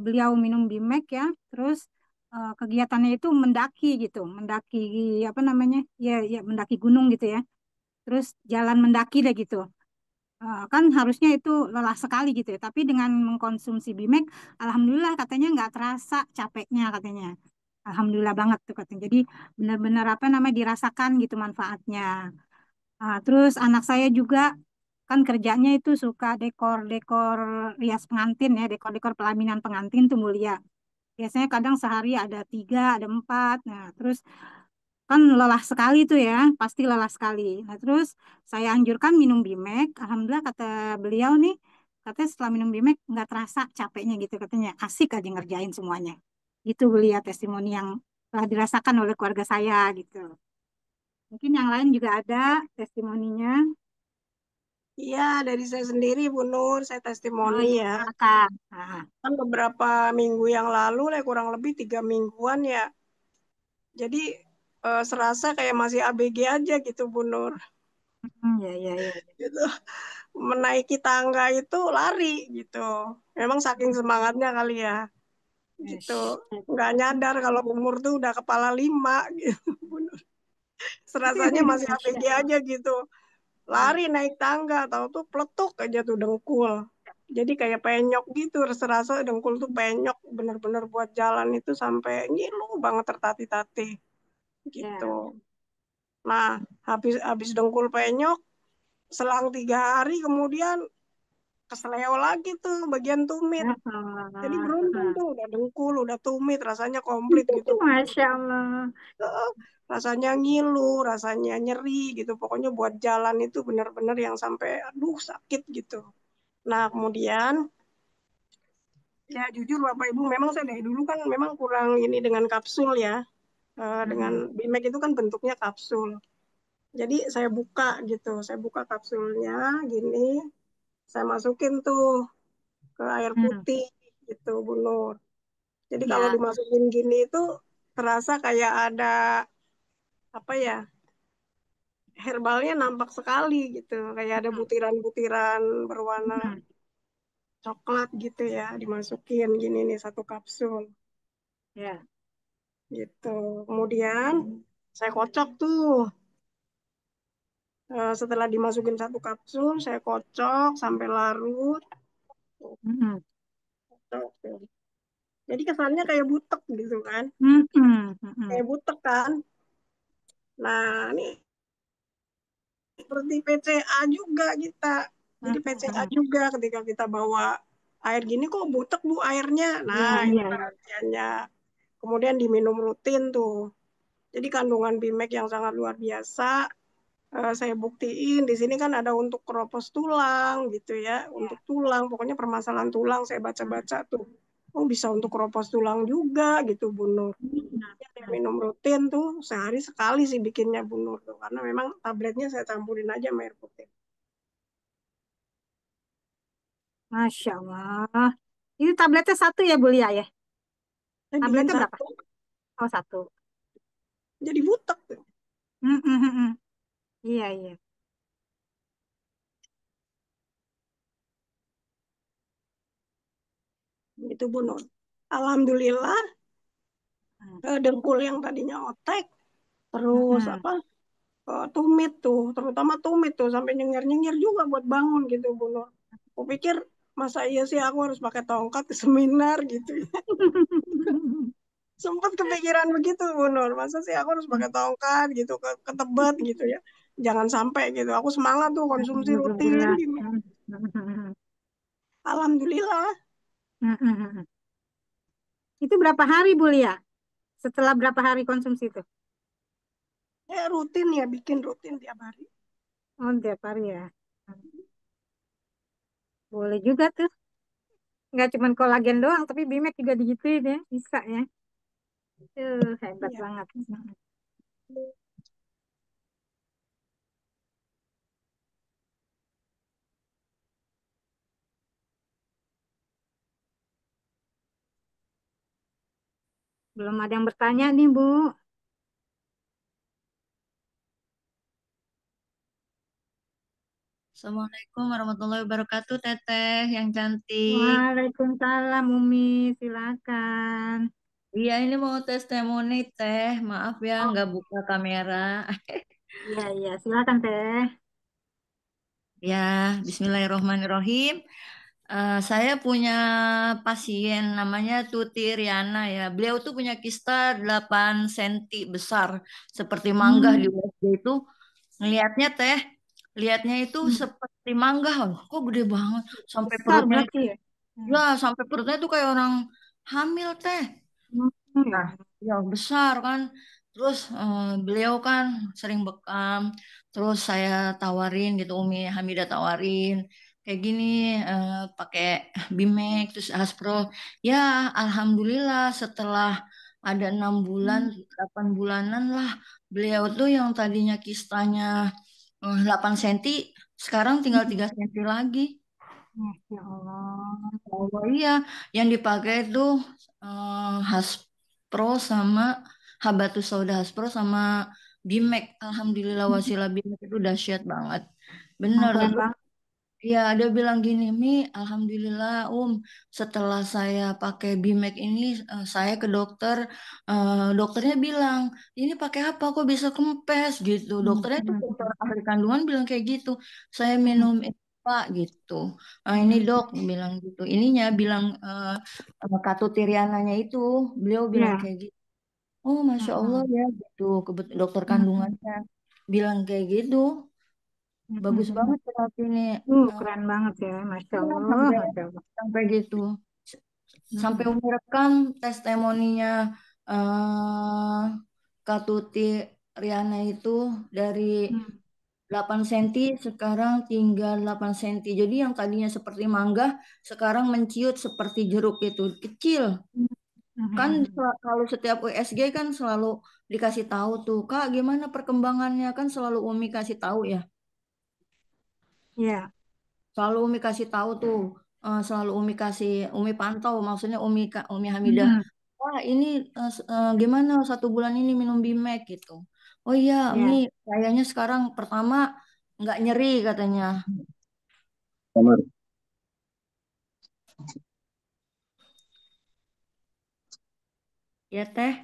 beliau minum BMAC ya. Terus kegiatannya itu mendaki gitu, mendaki apa namanya? Ya, ya mendaki gunung gitu ya. Terus jalan mendaki deh gitu. Kan harusnya itu lelah sekali gitu ya. Tapi dengan mengkonsumsi BMAC, alhamdulillah katanya nggak terasa capeknya katanya. Alhamdulillah banget tuh katanya. Jadi benar-benar apa namanya dirasakan gitu manfaatnya. Terus anak saya juga kan kerjanya itu suka dekor-dekor rias pengantin ya, dekor-dekor pelaminan pengantin tuh mulia. Biasanya kadang sehari ada 3, ada 4. Nah, terus kan lelah sekali tuh ya, pasti lelah sekali. Nah, terus saya anjurkan minum Bimek. Alhamdulillah kata beliau nih, katanya setelah minum Bimek nggak terasa capeknya gitu katanya. Asik aja ngerjain semuanya. Itu beliau testimoni yang telah dirasakan oleh keluarga saya gitu. Mungkin yang lain juga ada testimoninya. Iya, dari saya sendiri Bu Nur, saya Oh testimoni iya, ya. silakan. Nah, Kan beberapa minggu yang lalu, kurang lebih 3 mingguan ya. Jadi serasa kayak masih ABG aja gitu Bu Nur. ya, ya, ya. Gitu. Menaiki tangga itu lari gitu. Memang saking semangatnya kali ya. Gitu. Yes. Nggak nyadar kalau umur tuh udah kepala 5 gitu. Bu Nur. Serasanya masih Masya ABG Allah. aja gitu. Lari naik tangga, tahu tuh peletuk aja tuh dengkul. Jadi kayak penyok gitu, serasa dengkul tuh penyok, bener-bener buat jalan itu sampai ngilu banget tertatih-tatih gitu. Ya. Nah, habis habis dengkul penyok, selang 3 hari kemudian kesleo lagi tuh bagian tumit. Ya Jadi beruntung Allah. tuh udah dengkul, udah tumit, rasanya komplit gitu. Masya Allah. Eh, Rasanya ngilu, rasanya nyeri gitu. Pokoknya buat jalan itu benar-benar yang sampai aduh sakit gitu. Nah, kemudian ya jujur Bapak Ibu, memang saya dari dulu kan memang kurang ini dengan kapsul ya. Dengan Mm-mm. BMAC itu kan bentuknya kapsul. Jadi saya buka gitu, saya buka kapsulnya gini, saya masukin tuh ke air Hmm. putih gitu, Bu Nur. Jadi kalau Ya. dimasukin gini itu terasa kayak ada apa ya, herbalnya nampak sekali gitu, kayak ada butiran-butiran berwarna Mm-mm. coklat gitu ya, dimasukin gini nih satu kapsul Ya. gitu. Kemudian saya kocok tuh. Setelah dimasukin satu kapsul, saya kocok sampai larut. Mm-mm. Kocok tuh. Jadi kesannya kayak butek gitu kan. Mm-mm. Mm-mm. Kayak butek kan. Nah, ini seperti PCA juga kita. Jadi PCA Mm-mm. juga ketika kita bawa air gini kok butek Bu airnya. Iya, Nah, ini iya, iya. pengertiannya. Kemudian diminum rutin tuh. Jadi kandungan BMAC yang sangat luar biasa. Saya buktiin di sini kan ada untuk keropos tulang gitu ya, Ya. untuk tulang, pokoknya permasalahan tulang saya Mm. baca-baca tuh. Oh bisa untuk keropos tulang juga gitu Bu Nur. Ya, saya Mm. minum rutin tuh sehari sekali sih bikinnya Bu Nur tuh, karena memang tabletnya saya campurin aja sama air putih. Masya Allah. Ini tabletnya satu ya, Bu Lia ya? Saya bikin Tabletnya berapa? satu, Oh, satu. jadi butek tuh. Mm-mm. Iya, iya. Itu Bu Nur. Alhamdulillah dengkul yang tadinya otek, terus Mm-mm. apa? tumit tuh, terutama tumit tuh sampai nyengir-nyengir juga buat bangun gitu Bu Nur. Aku pikir masa iya sih aku harus pakai tongkat ke seminar gitu. Sempat kepikiran begitu Bu Nur. Masa sih aku harus pakai tongkat gitu ke Tebet gitu ya. Jangan sampai gitu. Aku semangat tuh konsumsi rutin Alhamdulillah. gitu. Alhamdulillah. Itu berapa hari Bu Lia? Setelah berapa hari konsumsi itu? Ya rutin ya bikin rutin tiap hari. Oh, tiap hari ya. Boleh juga tuh. Nggak cuma kolagen doang, tapi Bimek juga digituin ya. Bisa ya. Hebat Iya. banget. Belum ada yang bertanya nih, Bu. Assalamualaikum warahmatullahi wabarakatuh, Teteh yang cantik. Waalaikumsalam, Umi. Silakan. Iya, ini mau testimoni, Teh. Maaf ya, Oh, nggak buka kamera. iya, iya. Silakan, Teh. Ya, Bismillahirrohmanirrohim. Saya punya pasien namanya Tuti Riana ya. Beliau tuh punya kista 8 senti besar, seperti mangga di Hmm, USG itu. Ngelihatnya, Teh, lihatnya itu hmm. seperti mangga. Oh, kok gede banget. Sampai Besar perutnya itu, berarti ya? ya, Hmm. sampai perutnya itu kayak orang hamil, Teh. Hmm, Nah, ya. ya besar kan. Terus beliau kan sering bekam. Terus saya tawarin gitu, Umi Hamidah tawarin kayak gini, pakai Bimek terus Aspro. Ya, alhamdulillah setelah ada 6 bulan, Hmm, 8 bulanan lah, beliau tuh yang tadinya kistanya 8 senti, sekarang tinggal hmm. 3 senti lagi. Masya Allah. Oh iya, yang dipakai itu Haspro sama Habatus Sauda Haspro sama Bimek. Alhamdulillah wasilah Bimek itu dahsyat banget. Emang Bener. keren Terus banget. ya dia bilang gini, Mi, Alhamdulillah setelah saya pakai Bimek ini, saya ke dokter, dokternya bilang, ini pakai apa kok bisa kempes gitu. Hmm, Dokternya tuh hmm, dokter ahli kandungan bilang kayak gitu. Saya hmm, minum ini Pak gitu. Ini hmm. dok bilang gitu. Ininya bilang katutiriananya itu, beliau bilang Ya. kayak gitu. Oh, Masya Allah Hmm, ya gitu. Dokter hmm, hmm, kandungannya bilang kayak gitu. hmm, hmm, Bagus hmm, hmm. banget berarti ini. Keren banget ya. Masya Iya, Allah. sampai Masya Allah. sampai gitu. S- Sampai Hmm, Umi rekam testimoninya eh Kak Tuti Riana itu dari hmm, 8 senti sekarang tinggal 8 senti. Jadi yang tadinya seperti mangga sekarang menciut seperti jeruk itu kecil. hmm, hmm, Kan hmm, hmm. kalau setiap USG kan selalu dikasih tahu tuh, Kak, gimana perkembangannya kan selalu Umi kasih tahu ya. Ya. Selalu Umi kasih tahu tuh, selalu Umi pantau, maksudnya Umi Hamidah. Hmm, Wah ini gimana 1 bulan ini minum Bimek gitu. Oh iya, Umi ya. kayaknya sekarang pertama nggak nyeri katanya. Kamar. Ya teh.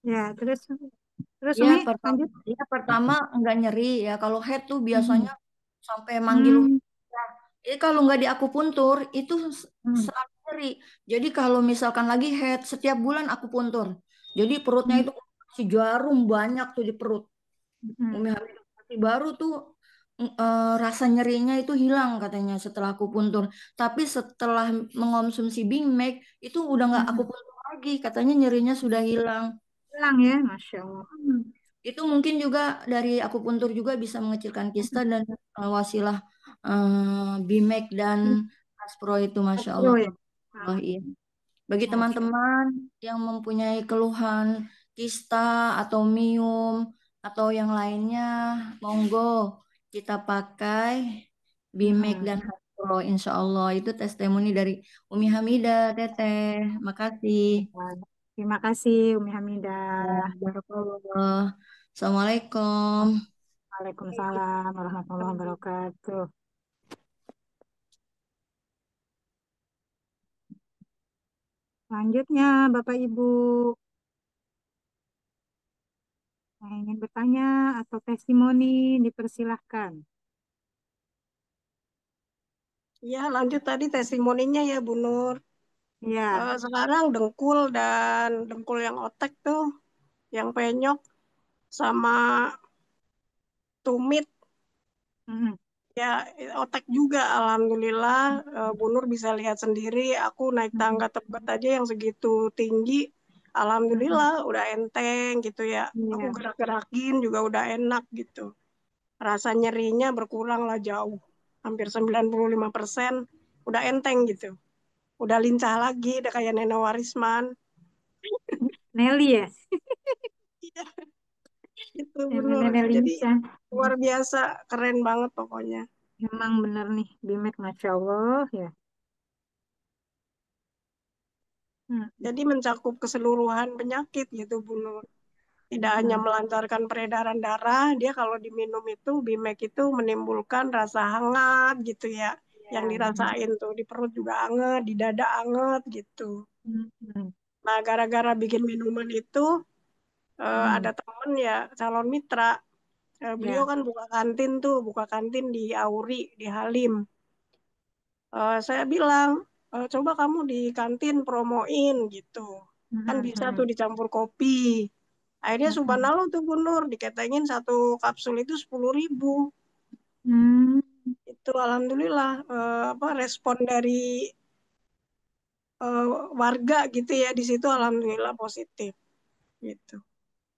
Ya. Terus Ya Umi pertama, lanjut. ya pertama nggak nyeri ya. Kalau head tuh Hmm, biasanya sampai manggil Umi. hmm, Jadi kalau nggak di akupuntur itu hmm, selalu nyeri. Jadi kalau misalkan lagi head setiap bulan akupuntur. Jadi perutnya hmm, itu si jarum banyak tuh di perut. hmm, Umi hamil masih baru tuh rasa nyerinya itu hilang katanya setelah akupuntur. Tapi setelah mengonsumsi Bing Mac itu udah nggak hmm. akupuntur lagi. Katanya nyerinya sudah hilang. Hilang ya. Masya Allah. Hmm. Itu mungkin juga dari akupuntur juga bisa mengecilkan kista dan wasilah Bimek dan Aspro itu Masya Allah. Pro ya. Allah, Ah, iya. Bagi Masya Allah. teman-teman yang mempunyai keluhan kista atau miom atau yang lainnya, monggo kita pakai Bimek Hmm. dan Aspro. Insya Allah itu testimoni dari Umi Hamidah, Teteh. Makasih. Terima kasih Umi Ya, Hamidah. barakallah. Assalamualaikum. Waalaikumsalam warahmatullahi wabarakatuh. Selanjutnya Bapak Ibu. Nah, ini ingin bertanya atau testimoni, dipersilahkan. Ya, lanjut tadi testimoninya ya Bu Nur. Ya. Sekarang dengkul dan dengkul yang otek tuh, yang penyok sama tumit. Mm-mm. Ya, otek juga. Alhamdulillah, Bu Nur bisa lihat sendiri. Aku naik Mm-mm. tangga Tebet aja yang segitu tinggi. Mm-mm. Alhamdulillah, udah enteng gitu ya. Aku Iya. gerak-gerakin juga udah enak gitu. Rasa nyerinya berkurang lah jauh. Hampir 95%. Udah enteng gitu. Udah lincah lagi, udah kayak Neno Warisman. Nelly ya? Iya, itu Bu Nelly, Nur. Nelly Jadi Lincah. Ya, luar biasa, keren banget pokoknya. emang bener nih, Bimek, Masya Allah ya. Mm. Jadi mencakup keseluruhan penyakit gitu Bu Nur. Tidak hanya Mm-mm. melancarkan peredaran darah, dia kalau diminum itu Bimek itu menimbulkan rasa hangat gitu ya. Yang Ya. dirasain tuh di perut juga hangat, di dada hangat gitu. Mm-mm. Nah, gara-gara bikin minuman itu ada Mm. temen ya calon mitra. Beliau Ya. kan buka kantin tuh, buka kantin di Auri, di Halim. Saya bilang, coba kamu di kantin promoin gitu. Kan bisa tuh Mm-mm. dicampur kopi. Akhirnya Mm-mm. subhanallah tuh Bu Nur, diketengin satu kapsul itu 10.000. Mm. Itu alhamdulillah apa respon dari eh, warga gitu ya di situ alhamdulillah positif gitu.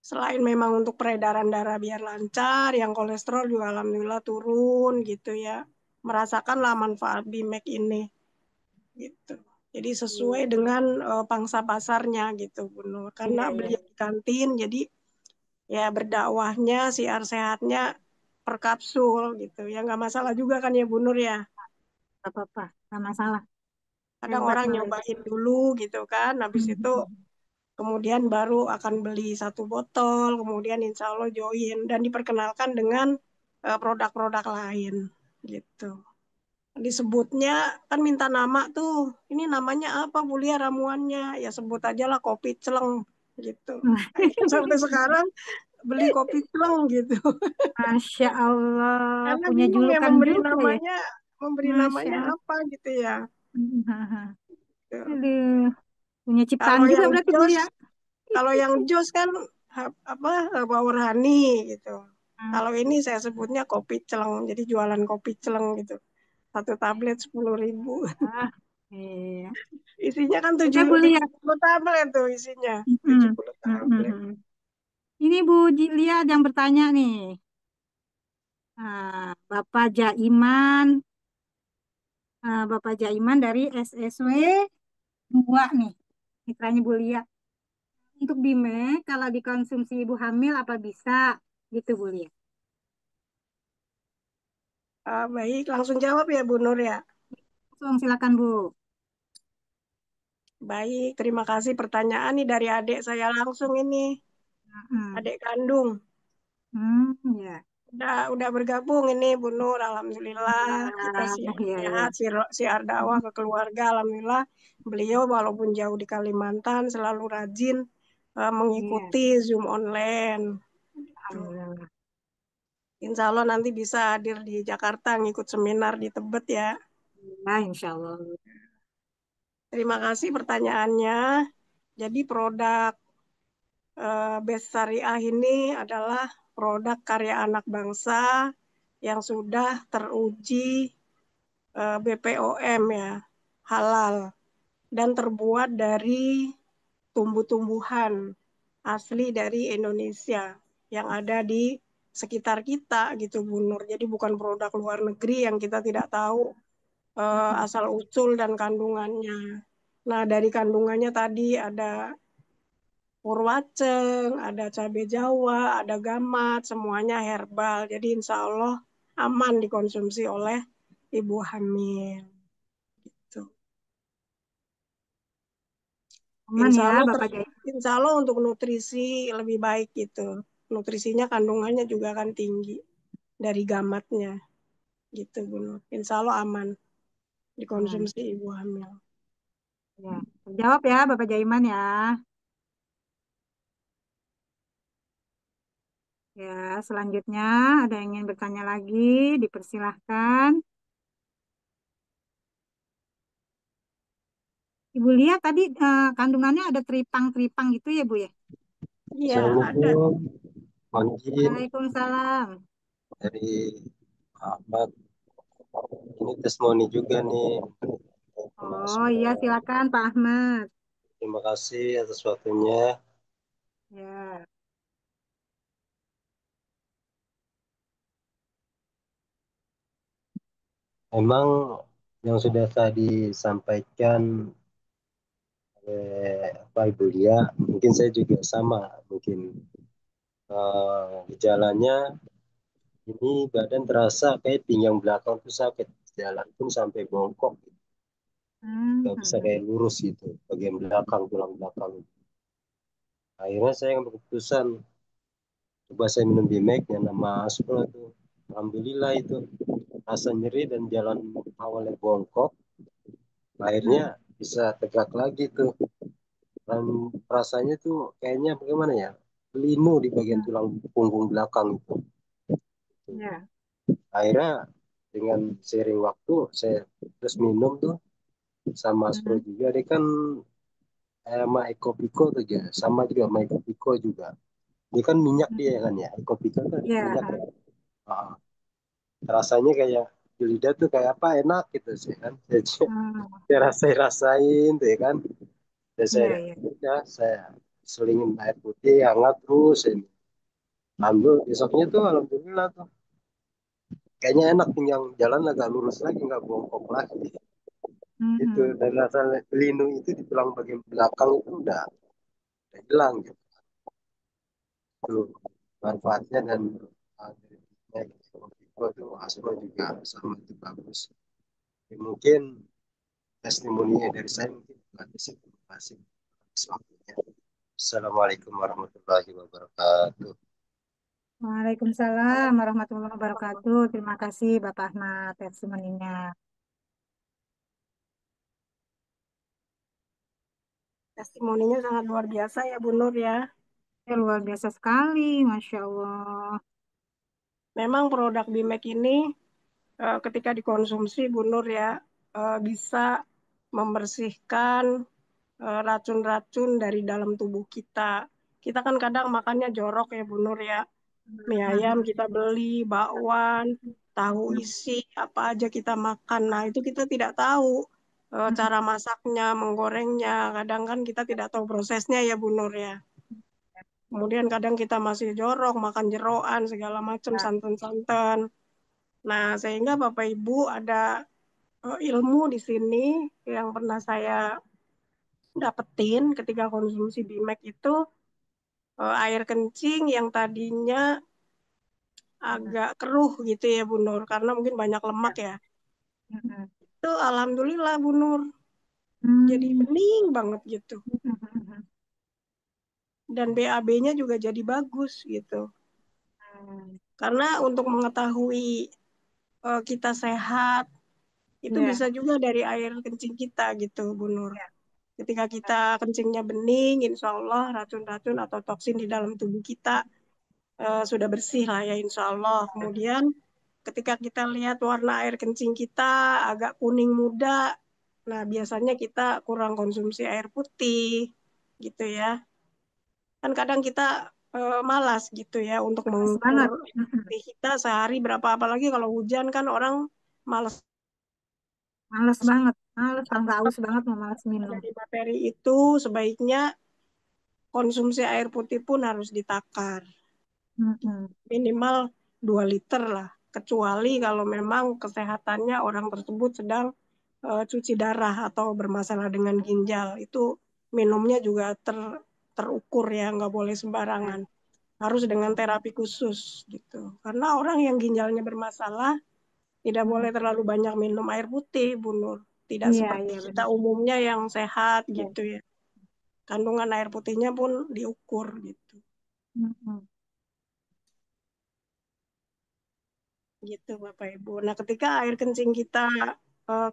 Selain memang untuk peredaran darah biar lancar, yang kolesterol juga alhamdulillah turun gitu ya. Merasakan lah manfaat Bimek ini gitu. Jadi sesuai Iya. dengan pangsa pasarnya gitu Bu Nur. Karena Iya, iya. beliau di kantin jadi ya berdakwahnya siar sehatnya per kapsul gitu. Ya nggak masalah juga kan ya Bu Nur ya. Gak apa-apa, gak masalah. Kadang Hebat orang Nelly. nyobain dulu gitu kan. Habis itu Mm-mm. kemudian baru akan beli satu botol, kemudian insya Allah join dan diperkenalkan dengan produk-produk lain gitu. Disebutnya kan minta nama tuh, ini namanya apa Bu Lia ramuannya? Ya sebut aja lah kopi celeng gitu. Akhirnya sampai sekarang beli kopi celeng gitu. Masya Allah, Karena punya bingung ya julukan juga ya. memberi Masya namanya Allah. apa gitu ya. Aduh, punya Kalau ciptaan juga yang berarti Bu jos Lia. Kalau yang jus kan apa Power Honey gitu. Hmm. Kalau ini saya sebutnya kopi celeng, jadi jualan kopi celeng gitu. Satu tablet 10.000. Ah, iya. Isinya kan Oke Bu Lia. 70 tablet tuh isinya. Mm-mm. 70 tablet. Mm-mm. Ini Bu Lia yang bertanya nih. Bapak Jaiman, Bapak Jaiman dari SSW 2 nih. Mitranya Bu Lia. Untuk Bime, kalau dikonsumsi ibu hamil apa bisa? Gitu Bu Lia. Baik, langsung jawab ya Bu Nur ya. Langsung silakan Bu. Baik, terima kasih pertanyaan nih dari adik saya langsung ini, Mm. adik kandung. Ya. Udah bergabung ini Bu Nur, alhamdulillah kita Ya, ya, sehat, ya. siar dakwah ke keluarga, alhamdulillah beliau walaupun jauh di Kalimantan selalu rajin Iya, mengikuti Zoom online. Gitu. alhamdulillah. Insya Allah nanti bisa hadir di Jakarta ngikut seminar di Tebet ya. Ya, insya Allah. Terima kasih pertanyaannya. Jadi produk Best Syariah ini adalah produk karya anak bangsa yang sudah teruji BPOM ya, halal dan terbuat dari tumbuh-tumbuhan asli dari Indonesia yang ada di sekitar kita gitu Bu Nur. Jadi bukan produk luar negeri yang kita tidak tahu Mm-mm. asal usul dan kandungannya. Nah, dari kandungannya tadi ada purwaceng, ada cabai Jawa, ada gamat, semuanya herbal. Jadi insya Allah aman dikonsumsi oleh ibu hamil. Gitu. Aman Insya ya, Allah, Bapak Jai. insya Allah untuk nutrisi lebih baik gitu. Nutrisinya kandungannya juga kan tinggi dari gamatnya gitu Bu Nur. Insya Allah aman Aman. dikonsumsi ibu hamil. Ya. Terjawab ya, Bapak Jaiman ya. Ya, selanjutnya ada yang ingin bertanya lagi, dipersilahkan. Ibu lihat tadi kandungannya ada teripang-teripang gitu ya, Bu ya? Iya, ada. Assalamualaikum, Manggil Waalaikumsalam. dari Ahmad. Ini testimoni juga nih. Oh iya, silakan Pak Ahmad. Terima kasih atas waktunya. Ya. Memang yang sudah tadi sampaikan oleh Pak Ibu Lia, mungkin saya juga sama. Mungkin gejalanya ini badan terasa kayak pinggang belakang tuh sakit. Jalan pun sampai bongkok. Hmm, Nggak bisa hmm, kayak lurus gitu. Bagian belakang, tulang belakang. Akhirnya saya keputusan coba saya minum Bimek yang nama Aspro itu. Alhamdulillah itu rasa nyeri dan jalan awalnya bongkok, akhirnya hmm, bisa tegak lagi tuh. Dan rasanya tuh kayaknya bagaimana ya? Linu di bagian hmm. tulang punggung belakang itu. Ya. Akhirnya dengan seiring waktu saya terus minum tuh sama Aspro Hmm, juga. Dia kan sama Eko Piko tuh ya, sama juga sama Eko Piko juga. Dia kan minyak dia hmm. kan ya, Eko Piko kan Ya. minyak ya. Ah, rasanya kayak di lidah tuh kayak apa enak gitu sih kan. Jadi Hmm. saya rasain tuh ya kan. Dan saya Ya, ya. udah saya selingin air putih hangat terus ini. Ambil besoknya tuh alhamdulillah tuh kayaknya enak tinggal jalan agak lurus lagi nggak bongkok lagi. Hmm, Itu hmm. dan rasa linu itu di tulang bagian belakang itu udah hilang gitu. Itu manfaatnya dan dari itu Aspro juga sama itu bagus. Ya, mungkin testimoninya dari saya mungkin nanti sih terima kasih atas waktunya. Assalamualaikum warahmatullahi wabarakatuh. Waalaikumsalam warahmatullahi wabarakatuh. Terima kasih Bapak Ahmad testimoninya. Testimoninya sangat luar biasa ya Bu Nur ya. Ya, luar biasa sekali, Masya Allah. Memang produk Bimek ini ketika dikonsumsi Bu Nur ya bisa membersihkan racun-racun dari dalam tubuh kita. Kita kan kadang makannya jorok ya Bu Nur ya. Mie ayam kita beli, bakwan, tahu isi, apa aja kita makan. Nah, itu kita tidak tahu cara masaknya, menggorengnya. Kadang kan kita tidak tahu prosesnya ya Bu Nur ya. Kemudian kadang kita masih jorok, makan jeroan, segala macam, Ya. santan-santan. Nah, sehingga Bapak Ibu ada ilmu di sini yang pernah saya dapetin ketika konsumsi Bimek itu air kencing yang tadinya agak keruh gitu ya Bu Nur, karena mungkin banyak lemak ya. Hmm, Itu alhamdulillah Bu Nur, jadi hmm. bening banget gitu. Hmm. Dan BAB-nya juga jadi bagus gitu. Karena untuk mengetahui kita sehat, itu Ya. bisa juga dari air kencing kita gitu Bu Nur. Ketika kita kencingnya bening, insya Allah racun-racun atau toksin di dalam tubuh kita sudah bersih lah ya insya Allah. Kemudian ketika kita lihat warna air kencing kita agak kuning muda, nah biasanya kita kurang konsumsi air putih gitu ya. Kan kadang kita malas gitu ya untuk Panas mengukur banget. air putih kita sehari berapa, apalagi kalau hujan kan orang malas. Males banget. Males, kalau nggak haus banget mau males minum. Dari materi itu sebaiknya konsumsi air putih pun harus ditakar. Hmm. Minimal 2 liter lah. Kecuali kalau memang kesehatannya orang tersebut sedang cuci darah atau bermasalah dengan ginjal. Itu minumnya juga terukur ya, nggak boleh Ya. sembarangan. Harus dengan terapi khusus gitu. Karena orang yang ginjalnya bermasalah tidak boleh Hmm. terlalu banyak minum air putih, Bu Nur. Tidak Iya, seperti iya kita benar. umumnya yang sehat Ya. gitu ya. Kandungan air putihnya pun diukur gitu. Hmm. Gitu Bapak Ibu. Nah, ketika air kencing kita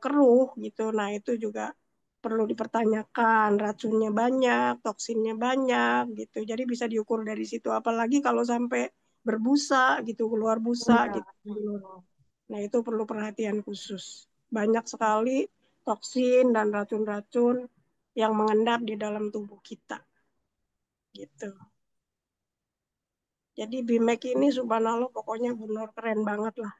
keruh gitu, nah itu juga perlu dipertanyakan, racunnya banyak, toksinnya banyak gitu. Jadi bisa diukur dari situ. Apalagi kalau sampai berbusa gitu, keluar busa Iya. gitu. Nah, itu perlu perhatian khusus. Banyak sekali toksin dan racun-racun yang mengendap di dalam tubuh kita gitu. Jadi BMEC ini subhanallah pokoknya benar keren banget lah.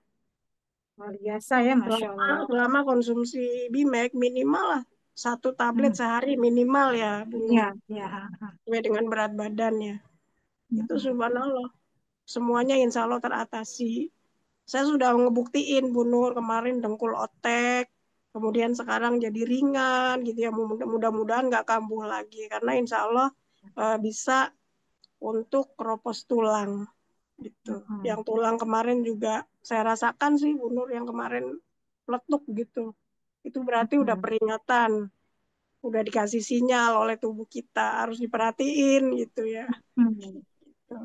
Luar biasa ya, Masya Allah. Selama konsumsi BMEC minimal lah 1 tablet Hmm. sehari minimal ya, Bu Nur. Iya, iya. Sesuai dengan berat badannya. Itu Hmm. subhanallah. Semuanya insya Allah teratasi. Saya sudah ngebuktiin Bu Nur kemarin dengkul otek, kemudian sekarang jadi ringan gitu ya. Mudah-mudahan nggak kambuh lagi karena insya Allah bisa untuk keropos tulang gitu. Hmm. Yang tulang kemarin juga saya rasakan sih Bu Nur yang kemarin meletup gitu. Itu berarti udah Hmm. peringatan, udah dikasih sinyal oleh tubuh kita harus diperhatiin gitu ya. Hmm. Gitu.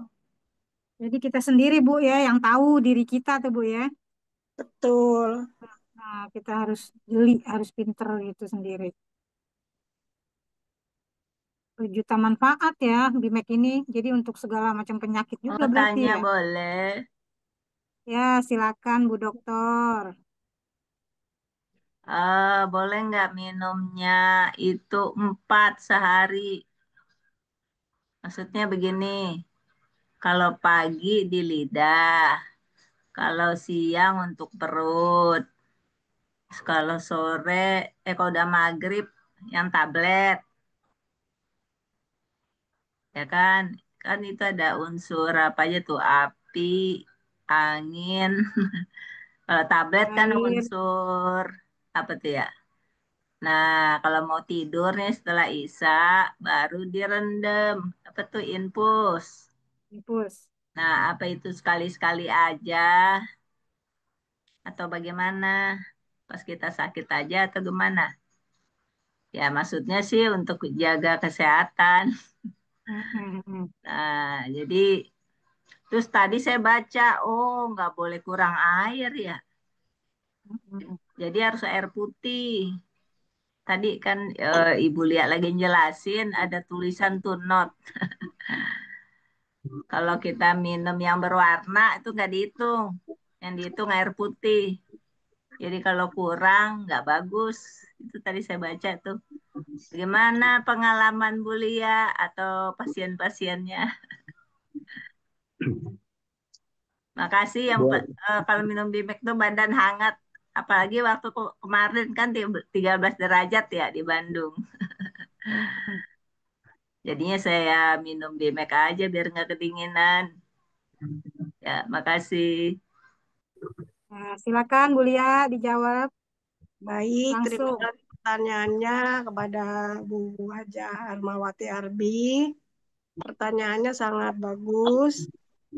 Jadi kita sendiri Bu ya yang tahu diri kita tuh Bu ya. Betul. Nah, kita harus jeli, harus pinter gitu sendiri. Berjuta manfaat ya Bimek ini. Jadi untuk segala macam penyakit juga Mau berarti tanya ya. boleh? Ya, silakan Bu Dokter. Boleh nggak minumnya itu 4 sehari? Maksudnya begini, kalau pagi di lidah, kalau siang untuk perut, kalau sore, kalau udah maghrib, yang tablet, ya kan? Kan itu ada unsur apa aja tuh, api, angin. Kalau tablet kan Air, unsur apa tuh ya? Nah, kalau mau tidur nih setelah Isya, baru direndam. Apa tuh infus? infus. Nah, apa itu sekali-sekali aja atau bagaimana? Pas kita sakit aja atau gimana? Ya, maksudnya sih untuk jaga kesehatan. Hmm, hmm, hmm. Nah, jadi terus tadi saya baca, oh nggak boleh kurang air ya. Hmm, hmm. Jadi harus air putih. Tadi kan Ibu Lia lagi jelasin ada tulisan to not. Kalau kita minum yang berwarna itu nggak dihitung. Yang dihitung air putih. Jadi kalau kurang nggak bagus. Itu tadi saya baca tuh. Bagaimana pengalaman Bu Lia atau pasien-pasiennya? Makasih yang Buat kalau minum Bimek tuh badan hangat. Apalagi waktu kemarin kan 13 derajat ya di Bandung. Jadinya saya minum Bimek aja biar nggak kedinginan. Ya, makasih. Nah, silakan Bu Lia dijawab Baik, terima langsung. kasih pertanyaannya kepada Bu Hajah Armawati Arbi. Pertanyaannya sangat bagus.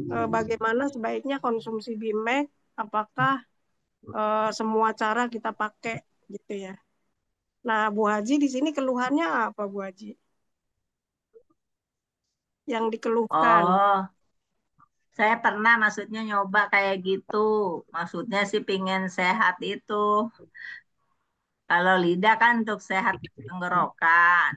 Bagaimana sebaiknya konsumsi BIMEK? Apakah semua cara kita pakai gitu ya? Nah, Bu Haji di sini keluhannya apa, Bu Haji? Yang dikeluhkan. Oh, saya pernah maksudnya nyoba kayak gitu. Maksudnya sih pingin sehat itu. Kalau lidah kan untuk sehat tenggorokan.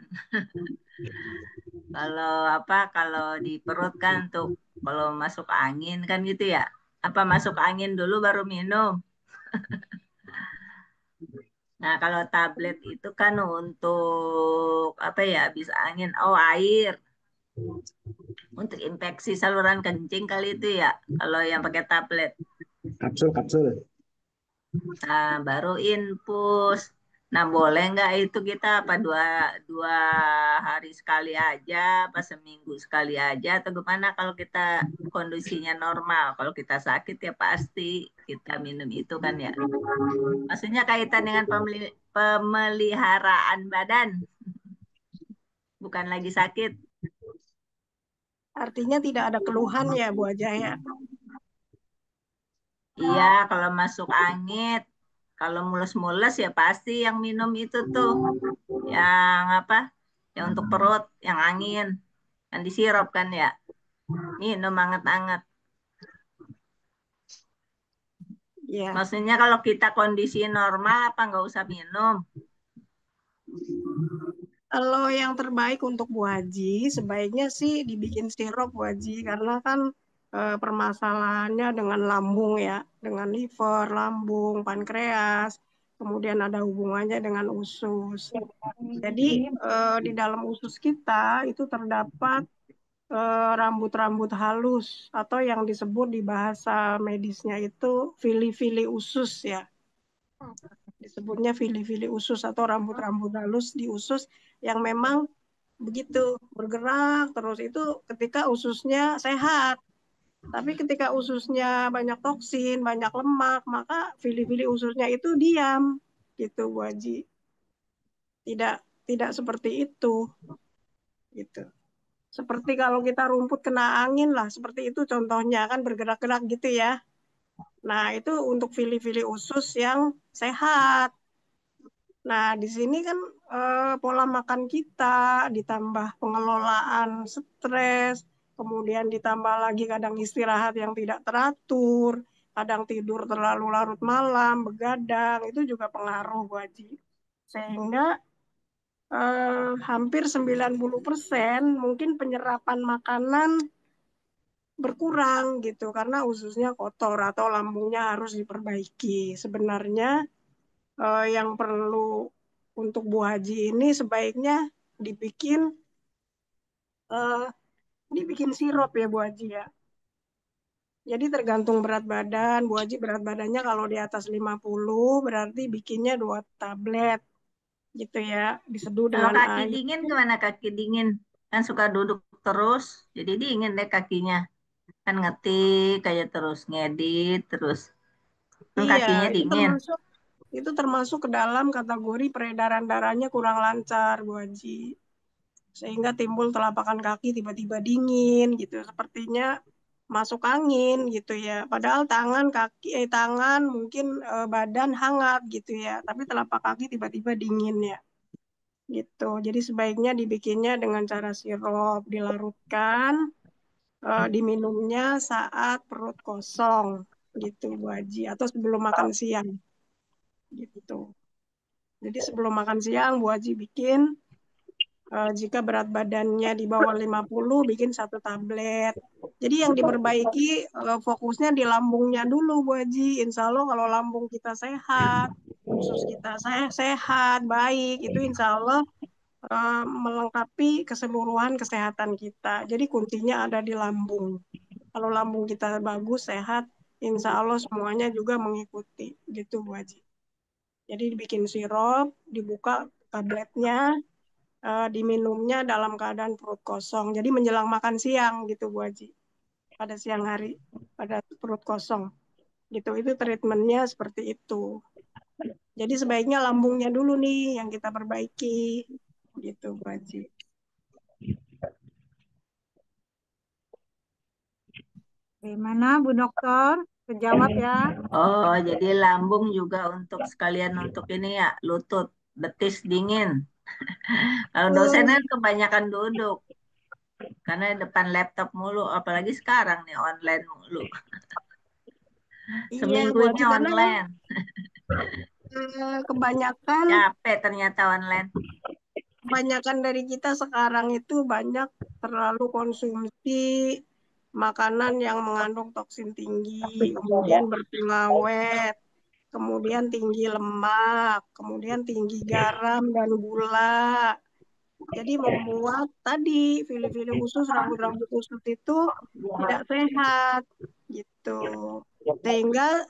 Kalau apa? Kalau di perut kan untuk kalau masuk angin kan gitu ya. Apa masuk angin dulu baru minum. Nah, kalau tablet itu kan untuk apa ya? Bisa angin. Oh, air. Untuk infeksi saluran kencing kali itu ya. Kalau yang pakai tablet. kapsul-kapsul. Nah, baru infus. Nah, boleh nggak itu kita apa dua hari sekali aja, apa seminggu sekali aja, atau gimana kalau kita kondisinya normal? Kalau kita sakit ya pasti kita minum itu kan ya. Maksudnya kaitan dengan pemeliharaan badan, bukan lagi sakit. Artinya tidak ada keluhan ya, Bu Hajah ya? Iya, kalau masuk angin, kalau mules-mules ya pasti yang minum itu tuh, yang apa? Yang untuk perut, yang angin. Kan disirup kan ya. Minum anget-anget. Ya. Maksudnya kalau kita kondisi normal apa nggak usah minum? Kalau yang terbaik untuk Bu Haji, sebaiknya sih dibikin sirup Bu Haji, karena kan permasalahannya dengan lambung ya, dengan liver, lambung, pankreas, kemudian ada hubungannya dengan usus. Jadi di dalam usus kita itu terdapat rambut-rambut halus atau yang disebut di bahasa medisnya itu vili-vili usus ya. Disebutnya vili-vili usus atau rambut-rambut halus di usus yang memang begitu bergerak terus itu ketika ususnya sehat. Tapi ketika ususnya banyak toksin, banyak lemak, maka vili-vili ususnya itu diam gitu Bu Haji. Tidak tidak seperti itu gitu. Seperti kalau kita rumput kena angin lah, seperti itu contohnya kan bergerak-gerak gitu ya. Nah, itu untuk vili-vili usus yang sehat. Nah, di sini kan pola makan kita ditambah pengelolaan stres, kemudian ditambah lagi kadang istirahat yang tidak teratur, kadang tidur terlalu larut malam, begadang, itu juga pengaruh Bu Haji. Sehingga hampir 90% mungkin penyerapan makanan berkurang gitu karena ususnya kotor atau lambungnya harus diperbaiki. Sebenarnya yang perlu untuk Bu Haji ini sebaiknya dibikin eh, dibikin sirup ya Bu Haji ya. Jadi tergantung berat badan. Bu Haji berat badannya kalau di atas 50 berarti bikinnya 2 tablet gitu ya. Diseduh Kalau dengan kaki air. dingin gimana kaki dingin? Kan suka duduk terus, jadi dingin deh kakinya. Kan ngetik kayak terus ngedit terus. Kan Iya, kakinya itu dingin. termasuk ke dalam kategori peredaran darahnya kurang lancar Bu Haji. Sehingga timbul telapakan kaki tiba-tiba dingin gitu. Sepertinya masuk angin gitu ya. Padahal tangan mungkin badan hangat gitu ya. Tapi telapak kaki tiba-tiba dingin ya. Gitu. Jadi sebaiknya dibikinnya dengan cara sirup, dilarutkan, diminumnya saat perut kosong gitu Bu Haji atau sebelum makan siang gitu. Jadi sebelum makan siang Bu Haji bikin jika berat badannya di bawah 50, bikin 1 tablet. Jadi yang diperbaiki fokusnya di lambungnya dulu, Bu Haji. Insya Allah kalau lambung kita sehat, usus kita sehat, baik, itu insya Allah melengkapi keseluruhan kesehatan kita. Jadi kuncinya ada di lambung. Kalau lambung kita bagus, sehat, insya Allah semuanya juga mengikuti. Gitu, Bu Haji. Jadi dibikin sirup, dibuka tabletnya, diminumnya dalam keadaan perut kosong. Jadi menjelang makan siang gitu Bu Haji. Pada siang hari, pada perut kosong. Gitu, itu treatmentnya seperti itu. Jadi sebaiknya lambungnya dulu nih yang kita perbaiki. Gitu Bu Haji. Gimana Bu Dokter? Kejawab ya. Oh, jadi lambung juga untuk sekalian untuk ini ya, lutut, betis dingin. Kalau dosen kan kebanyakan duduk karena depan laptop mulu, apalagi sekarang nih online mulu. Iya Seminggu Bu ini Haji, karena kan online. kebanyakan Capek ternyata online. kebanyakan dari kita sekarang itu banyak terlalu konsumsi makanan yang mengandung toksin tinggi, kemudian berpengawet, kemudian tinggi lemak, kemudian tinggi garam dan gula. Jadi membuat tadi vili-vili usus, rambut-rambut usus itu tidak sehat gitu. Sehingga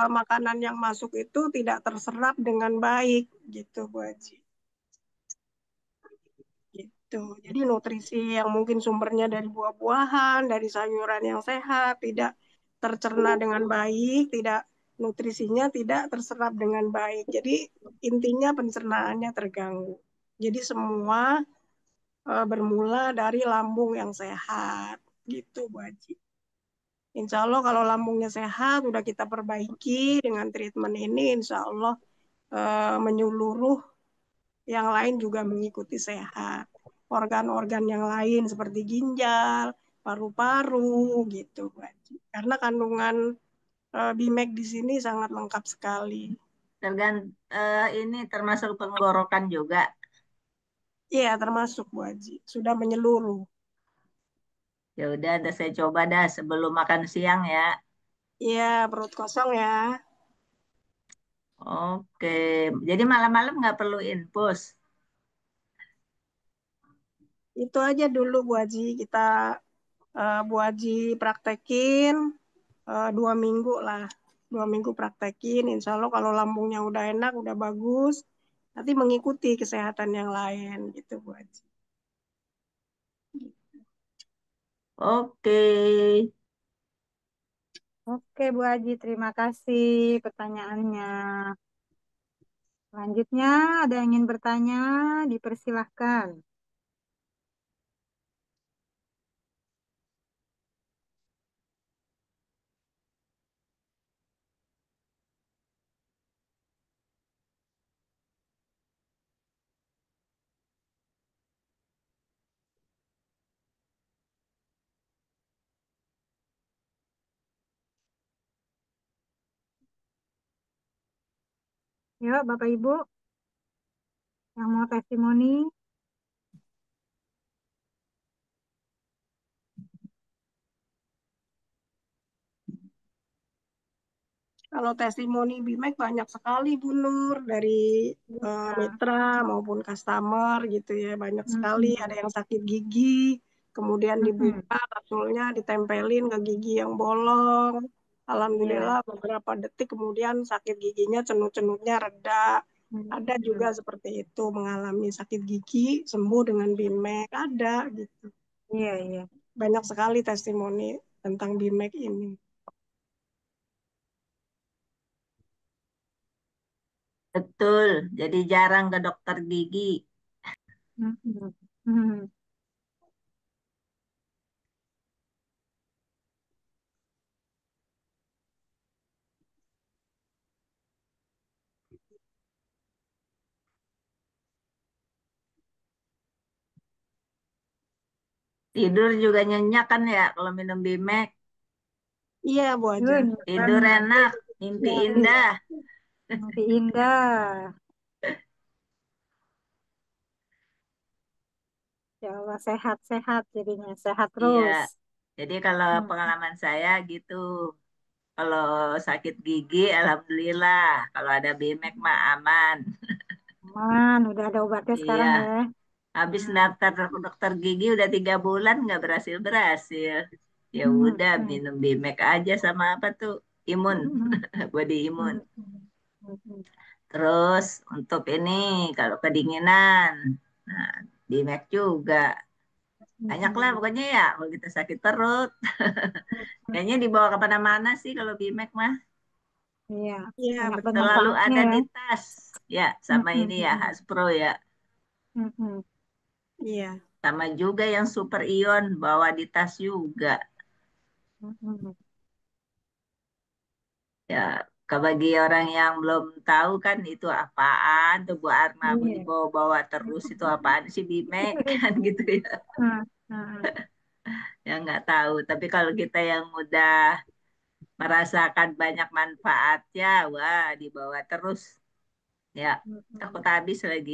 makanan yang masuk itu tidak terserap dengan baik gitu Bu Haji. Gitu. Jadi nutrisi yang mungkin sumbernya dari buah-buahan, dari sayuran yang sehat, tidak tercerna dengan baik, tidak nutrisinya tidak terserap dengan baik. Jadi intinya pencernaannya terganggu. Jadi semua bermula dari lambung yang sehat. Gitu Bu Haji. Insya Allah kalau lambungnya sehat, udah kita perbaiki dengan treatment ini, insya Allah menyeluruh yang lain juga mengikuti sehat. Organ-organ yang lain seperti ginjal, paru-paru gitu, Bu Haji. Karena kandungan BIMEK di sini sangat lengkap sekali. Ini termasuk penggorokan juga. Iya, termasuk Bu Haji. Sudah menyeluruh. Ya udah, ada saya coba dah sebelum makan siang ya. Iya, perut kosong ya. Oke, jadi malam-malam nggak perlu infus. Itu aja dulu Bu Haji, kita Bu Haji praktekin 2 minggu lah. 2 minggu praktekin, insya Allah kalau lambungnya udah enak, udah bagus, nanti mengikuti kesehatan yang lain gitu Bu Haji. Oke, Oke, Bu Haji, terima kasih pertanyaannya. Selanjutnya, ada yang ingin bertanya? Dipersilahkan. Yuk, Bapak Ibu, yang mau testimoni. Kalau testimoni BIMEK banyak sekali Bu Nur, dari Ya. mitra maupun customer gitu ya, banyak sekali. Ada Mm-mm. yang sakit gigi, kemudian Mm-mm. dibuka kapsulnya, ditempelin ke gigi yang bolong. Iya. Alhamdulillah beberapa detik kemudian sakit giginya, cenut-cenutnya reda. Ada juga Mm-mm. seperti itu, mengalami sakit gigi sembuh dengan BIMEK, ada gitu. Iya, iya. Banyak sekali testimoni tentang BIMEK ini. betul. Jadi jarang ke dokter gigi. Mm-mm. Mm. Tidur juga nyenyak kan ya kalau minum Bimek. Iya Bu Aja. Yuk, Tidur banget. enak, mimpi Sekali. indah. Mimpi indah. Ya Allah, sehat-sehat jadinya. Sehat Iya. terus. Jadi kalau Hmm. pengalaman saya gitu, kalau sakit gigi, alhamdulillah. Kalau ada Bimek mah aman. Aman, udah ada obatnya Iya. sekarang ya. Habis Hmm. daftar ke dokter gigi udah 3 bulan nggak berhasil-berhasil. Ya Hmm. udah Hmm. minum Bimek aja sama apa tuh imun, Hmm. body imun. Hmm. Hmm. Hmm. Terus untuk ini kalau kedinginan, nah Bimek juga. Banyak lah Hmm. pokoknya ya kalau kita sakit perut. Kayaknya Hmm. dibawa kemana-mana sih kalau Bimek mah. Iya, Iya banyak betul. Selalu bermanfaatnya ada ya. di tas. Ya Hmm. sama Hmm. ini ya Hmm. Haspro ya. Hmm. Hmm. Iya. Sama juga yang Super Ion bawa di tas juga. Hmm. Hmm. Ya, bagi orang yang belum tahu kan itu apaan tuh Bu Arna mau Iya. dibawa-bawa terus itu apaan sih Bimek kan gitu ya. Hmm. Hmm. Ya nggak tahu. Tapi kalau kita yang udah merasakan banyak manfaatnya, wah dibawa terus. Ya, Hmm. takut habis lagi.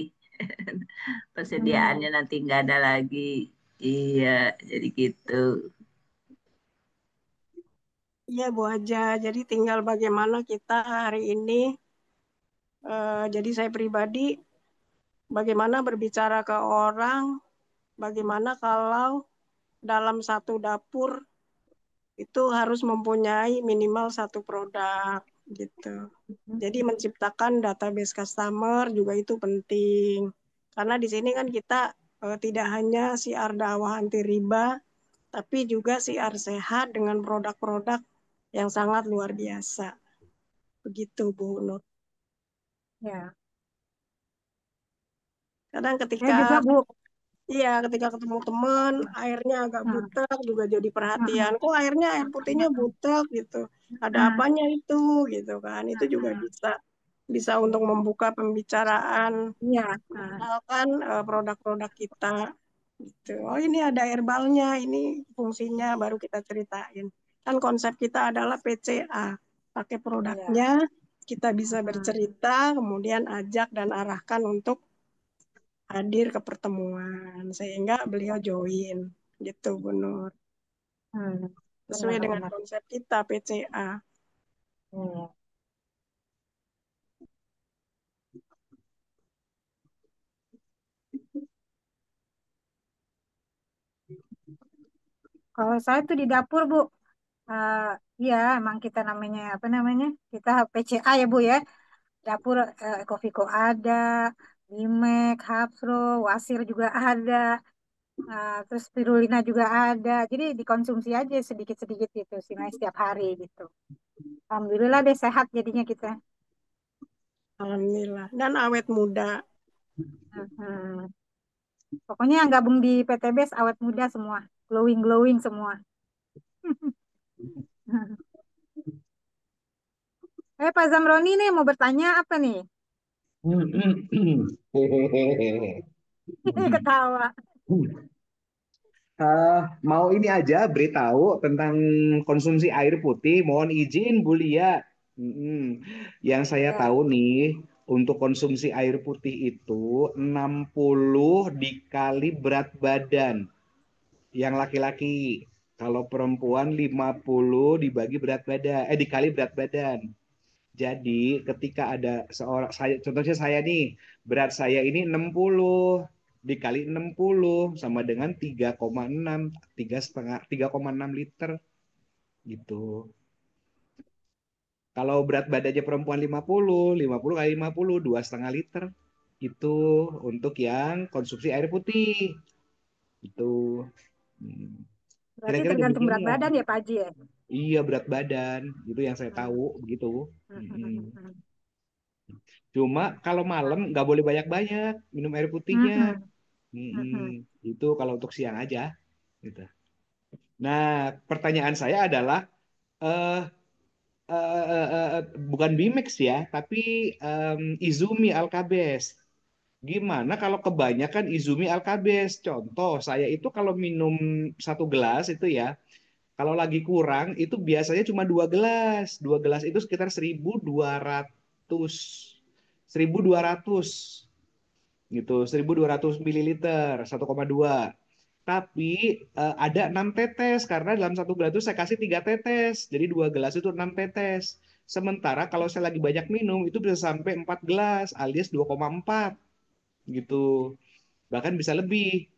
Hmm. Persediaannya nanti nggak ada lagi. Iya, jadi gitu. Iya Bu Aja. Jadi tinggal bagaimana kita hari ini. Jadi saya pribadi bagaimana berbicara ke orang, bagaimana kalau dalam satu dapur itu harus mempunyai minimal satu produk gitu. Jadi menciptakan database customer juga itu penting. Karena di sini kan kita tidak hanya siar dakwah anti riba, tapi juga siar sehat dengan produk-produk yang sangat luar biasa. Begitu Bu Nur. Ya. Kadang Saya juga Bu. iya, ketika ketemu teman, airnya agak Hmm. butek juga jadi perhatian. Hmm. Kok airnya air putihnya butek gitu. Ada Hmm. apanya itu gitu kan. Itu juga Hmm. bisa bisa untuk membuka pembicaraan, Iya. Hmm. mengenalkan produk-produk kita gitu. Oh, ini ada herbalnya, ini fungsinya baru kita ceritain. Kan konsep kita adalah PCA. Pakai Iya. produknya kita bisa Hmm. bercerita, kemudian ajak dan arahkan untuk hadir ke pertemuan sehingga beliau join gitu Bu Nur. sesuai dengan Benar-benar. konsep kita PCA. Iya. Kalau saya tuh di dapur, Bu, eh ya emang kita namanya apa namanya? Kita PCA ya, Bu ya. Dapur Ecoviko ada, Bimek, Hapro, Wasir juga ada, terus spirulina juga ada. Jadi dikonsumsi aja sedikit-sedikit gitu, Sinai setiap hari gitu. Alhamdulillah deh sehat jadinya kita. Alhamdulillah. Dan awet muda. Hmm. Pokoknya yang gabung di PTBS awet muda semua, glowing-glowing semua. Pak Zamroni nih mau bertanya apa nih? Ketawa. Mau ini aja beritahu tentang konsumsi air putih. Mohon izin, Bu Lia. Yang saya Ya. tahu nih, untuk konsumsi air putih itu 60 dikali berat badan. Yang laki-laki. Kalau perempuan 50 dibagi berat badan, dikali berat badan. Jadi ketika ada seorang saya, contohnya saya nih, berat saya ini 60 dikali 60 sama dengan 3,6, 3,6 liter gitu. Kalau berat badannya perempuan 50 kali 50, 2,5 liter. Itu untuk yang konsumsi air putih. Itu. Hmm. Berarti Kira-kira tergantung berat demikian. badan ya Pak Haji ya? Iya, berat badan. Itu yang saya Hmm. tahu begitu. Hmm, hmm, Mm-mm. hmm, hmm. Cuma kalau malam nggak boleh banyak-banyak minum air Hmm, putihnya. hmm, hmm, Mm-mm. hmm. Itu kalau untuk siang aja. Gitu. Nah, pertanyaan saya adalah eh bukan Bimex ya, tapi Izumi Alkabes. Gimana kalau kebanyakan Izumi Alkabes? Contoh, saya itu kalau minum 1 gelas itu ya, kalau lagi kurang itu biasanya cuma 2 gelas. 2 gelas itu sekitar 1.200, 1.200 gitu, 1.200 mililiter, 1,2. Tapi ada 6 tetes karena dalam 1 gelas itu saya kasih 3 tetes, jadi 2 gelas itu 6 tetes. Sementara kalau saya lagi banyak minum itu bisa sampai 4 gelas alias 2,4 gitu, bahkan bisa lebih.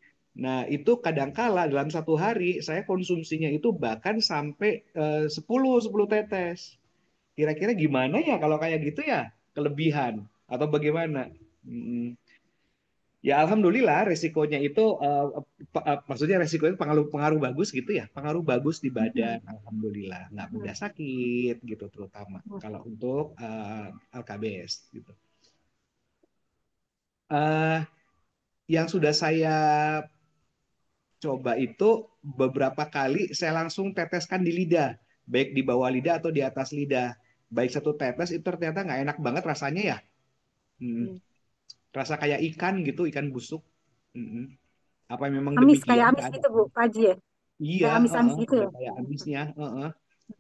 Nah, itu kadangkala dalam 1 hari saya konsumsinya itu bahkan sampai 10 tetes. Kira-kira gimana ya kalau kayak gitu ya? Kelebihan atau bagaimana? Mm. Ya alhamdulillah resikonya itu maksudnya resiko itu pengaruh pengaruh bagus gitu ya, pengaruh bagus di badan, Hmm, alhamdulillah nggak hmm, mudah sakit gitu, terutama hmm. kalau untuk LKBS gitu. Eh, yang sudah saya coba itu beberapa kali saya langsung teteskan di lidah, baik di bawah lidah atau di atas lidah. Baik satu tetes itu ternyata nggak enak banget rasanya ya. Hmm. Rasa kayak ikan gitu, ikan busuk. Hmm. Apa memang Amis kayak demikian? amis Nggak ada. gitu Bu, Pak Haji ya? Iya, Kayak amis-amis heeh, gitu ada ya? kayak amisnya, heeh.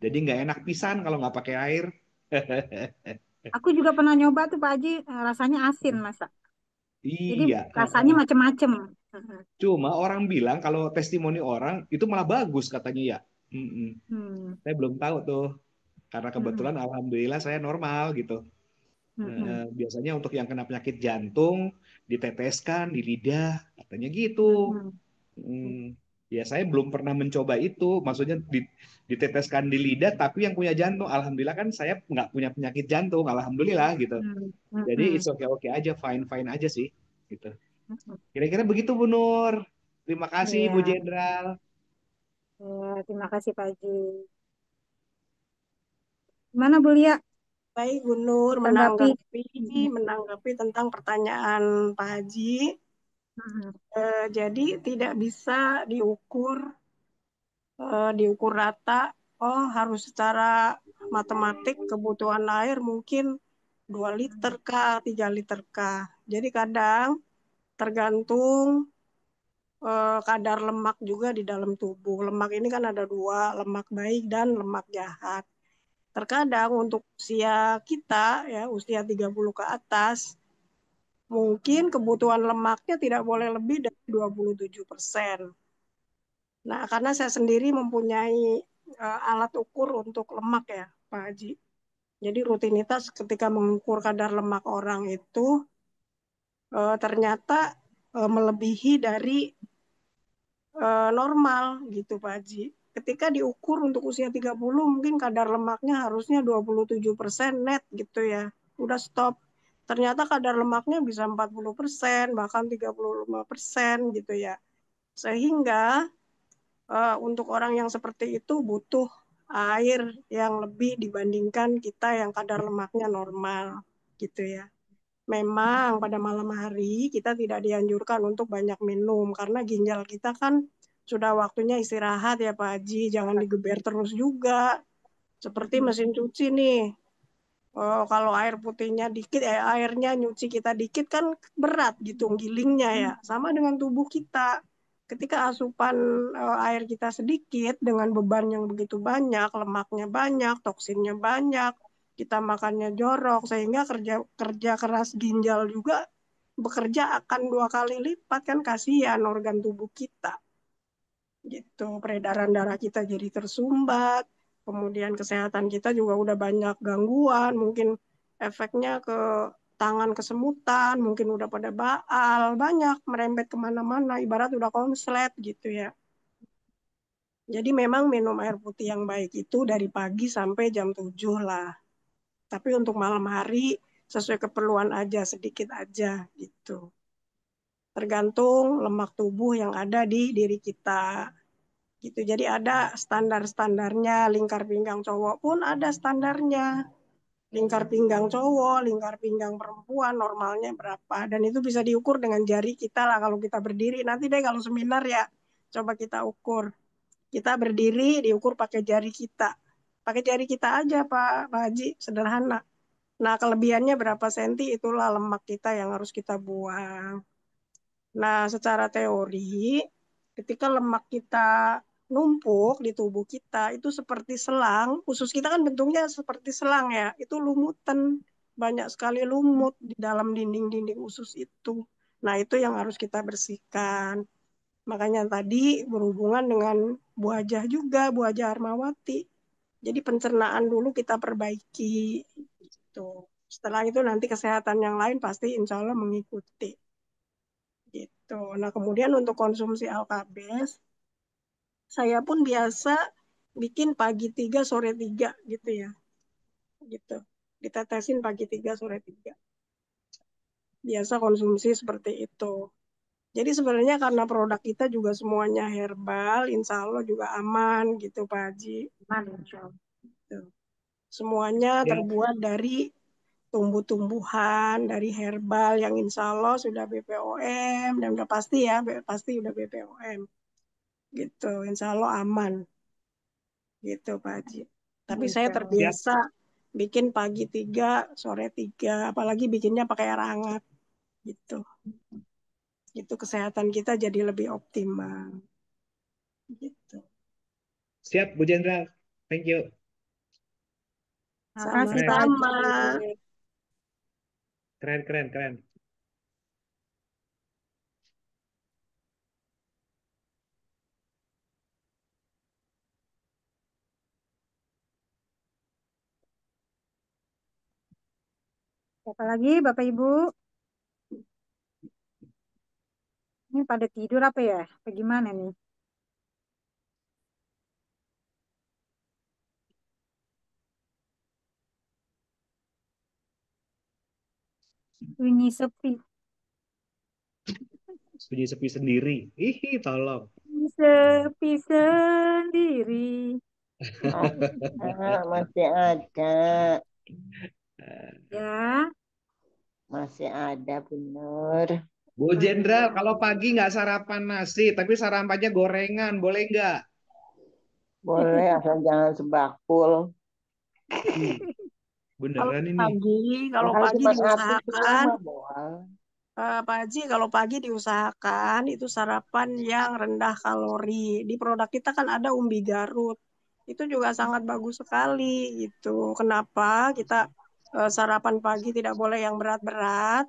Jadi nggak enak pisan kalau nggak pakai air. Aku juga pernah nyoba tuh Pak Haji, rasanya asin masa. Jadi Iya, rasanya heeh. macem-macem. Hmm, Cuma orang bilang kalau testimoni orang itu malah bagus katanya ya. Mm-mm. hmm, Saya belum tahu tuh, karena hmm, kebetulan alhamdulillah saya normal gitu. hmm, hmm, Biasanya untuk yang kena penyakit jantung diteteskan di lidah, katanya gitu. hmm, hmm, hmm, Hmm, ya saya belum pernah mencoba itu, maksudnya diteteskan di lidah, tapi yang punya jantung, alhamdulillah kan saya nggak punya penyakit jantung, alhamdulillah gitu. hmm, hmm, Jadi hmm. it's okay oke aja, fine fine aja sih, gitu. Hmm. Kira-kira begitu Bu Nur. Terima kasih Bu Iya, Jenderal. ya, terima kasih Pak Haji. Gimana Bu Lia? Baik, Bu Nur, Ditanggapi? Hmm, menanggapi tentang pertanyaan Pak Haji. hmm, Jadi tidak bisa diukur diukur rata. Oh, harus secara matematik kebutuhan air mungkin 2 liter hmm, kah, 3 liter kah. Jadi kadang tergantung kadar lemak juga di dalam tubuh. Lemak ini kan ada dua, lemak baik dan lemak jahat. Terkadang untuk usia kita, ya usia 30 ke atas, mungkin kebutuhan lemaknya tidak boleh lebih dari 27%. Nah, karena saya sendiri mempunyai alat ukur untuk lemak ya, Pak Haji. Jadi rutinitas ketika mengukur kadar lemak orang itu ternyata melebihi dari normal gitu Pak Haji. Ketika diukur untuk usia 30 mungkin kadar lemaknya harusnya 27% net gitu ya. Udah stop. Ternyata kadar lemaknya bisa 40%, bahkan 35% gitu ya. Sehingga untuk orang yang seperti itu butuh air yang lebih dibandingkan kita yang kadar lemaknya normal gitu ya. Memang pada malam hari kita tidak dianjurkan untuk banyak minum karena ginjal kita kan sudah waktunya istirahat ya Pak Haji, jangan digeber terus juga. Seperti mesin cuci nih. Oh, kalau air putihnya dikit, airnya nyuci kita dikit kan berat gitu gilingnya ya. Sama dengan tubuh kita. Ketika asupan air kita sedikit dengan beban yang begitu banyak, lemaknya banyak, toksinnya banyak, kita makannya jorok sehingga kerja kerja keras ginjal juga bekerja akan 2 kali lipat kan kasihan organ tubuh kita gitu. Peredaran darah kita jadi tersumbat, kemudian kesehatan kita juga udah banyak gangguan, mungkin efeknya ke tangan kesemutan, mungkin udah pada baal, banyak merembet kemana-mana, ibarat udah konslet gitu ya. Jadi memang minum air putih yang baik itu dari pagi sampai jam 7 lah. Tapi untuk malam hari sesuai keperluan aja, sedikit aja gitu. Tergantung lemak tubuh yang ada di diri kita. Gitu. Jadi ada standar-standarnya, lingkar pinggang cowok pun ada standarnya. Lingkar pinggang cowok, lingkar pinggang perempuan normalnya berapa. Dan itu bisa diukur dengan jari kita lah kalau kita berdiri. Nanti deh kalau seminar ya, coba kita ukur. Kita berdiri diukur pakai jari kita. Pakai jari kita aja Pak Haji, sederhana. Nah kelebihannya berapa senti itulah lemak kita yang harus kita buang. Nah, secara teori, ketika lemak kita numpuk di tubuh kita, itu seperti selang. Usus kita kan bentuknya seperti selang ya. Itu lumutan. Banyak sekali lumut di dalam dinding-dinding usus itu. Nah, itu yang harus kita bersihkan. Makanya tadi berhubungan dengan buah juga, buah Harmawati. Jadi pencernaan dulu kita perbaiki. Gitu. Setelah itu nanti kesehatan yang lain pasti insya Allah mengikuti. Gitu. Nah, kemudian untuk konsumsi alkabes, saya pun biasa bikin pagi 3, sore 3 gitu ya. Gitu. Ditetesin pagi 3, sore 3. Biasa konsumsi seperti itu. Jadi sebenarnya karena produk kita juga semuanya herbal, insya Allah juga aman gitu Pak Haji. Aman, insya Allah. Gitu. Semuanya Ya, terbuat dari tumbuh-tumbuhan, dari herbal yang insya Allah sudah BPOM, dan udah pasti ya, pasti udah BPOM. Gitu, insya Allah aman gitu Pak Haji. Tapi saya Insya Allah. siap. terbiasa bikin pagi 3, sore 3, apalagi bikinnya pakai air hangat gitu. Gitu kesehatan kita jadi lebih optimal. Gitu. Siap, Bu Jenderal. Thank you. Terima kasih Pak Keren, Sama-sama. Haji. keren, keren, keren. Siapa lagi Bapak Ibu? Ini pada tidur apa ya? Bagaimana nih? Sunyi sepi. Sunyi sepi sendiri. Ih, tolong. Sepi sendiri. Masih ada, Ya, masih ada bener. Bu Jenderal, kalau pagi nggak sarapan nasi, tapi sarapannya gorengan, boleh nggak? Boleh asal jangan sebakul. Ih, Kalau beneran ini. pagi, Ya, kalau kalau pagi cuma satu diusahakan, mah boleh. Pak Haji, kalau pagi diusahakan itu sarapan yang rendah kalori. Di produk kita kan ada umbi Garut. Itu juga sangat bagus sekali gitu. Kenapa kita sarapan pagi tidak boleh yang berat-berat?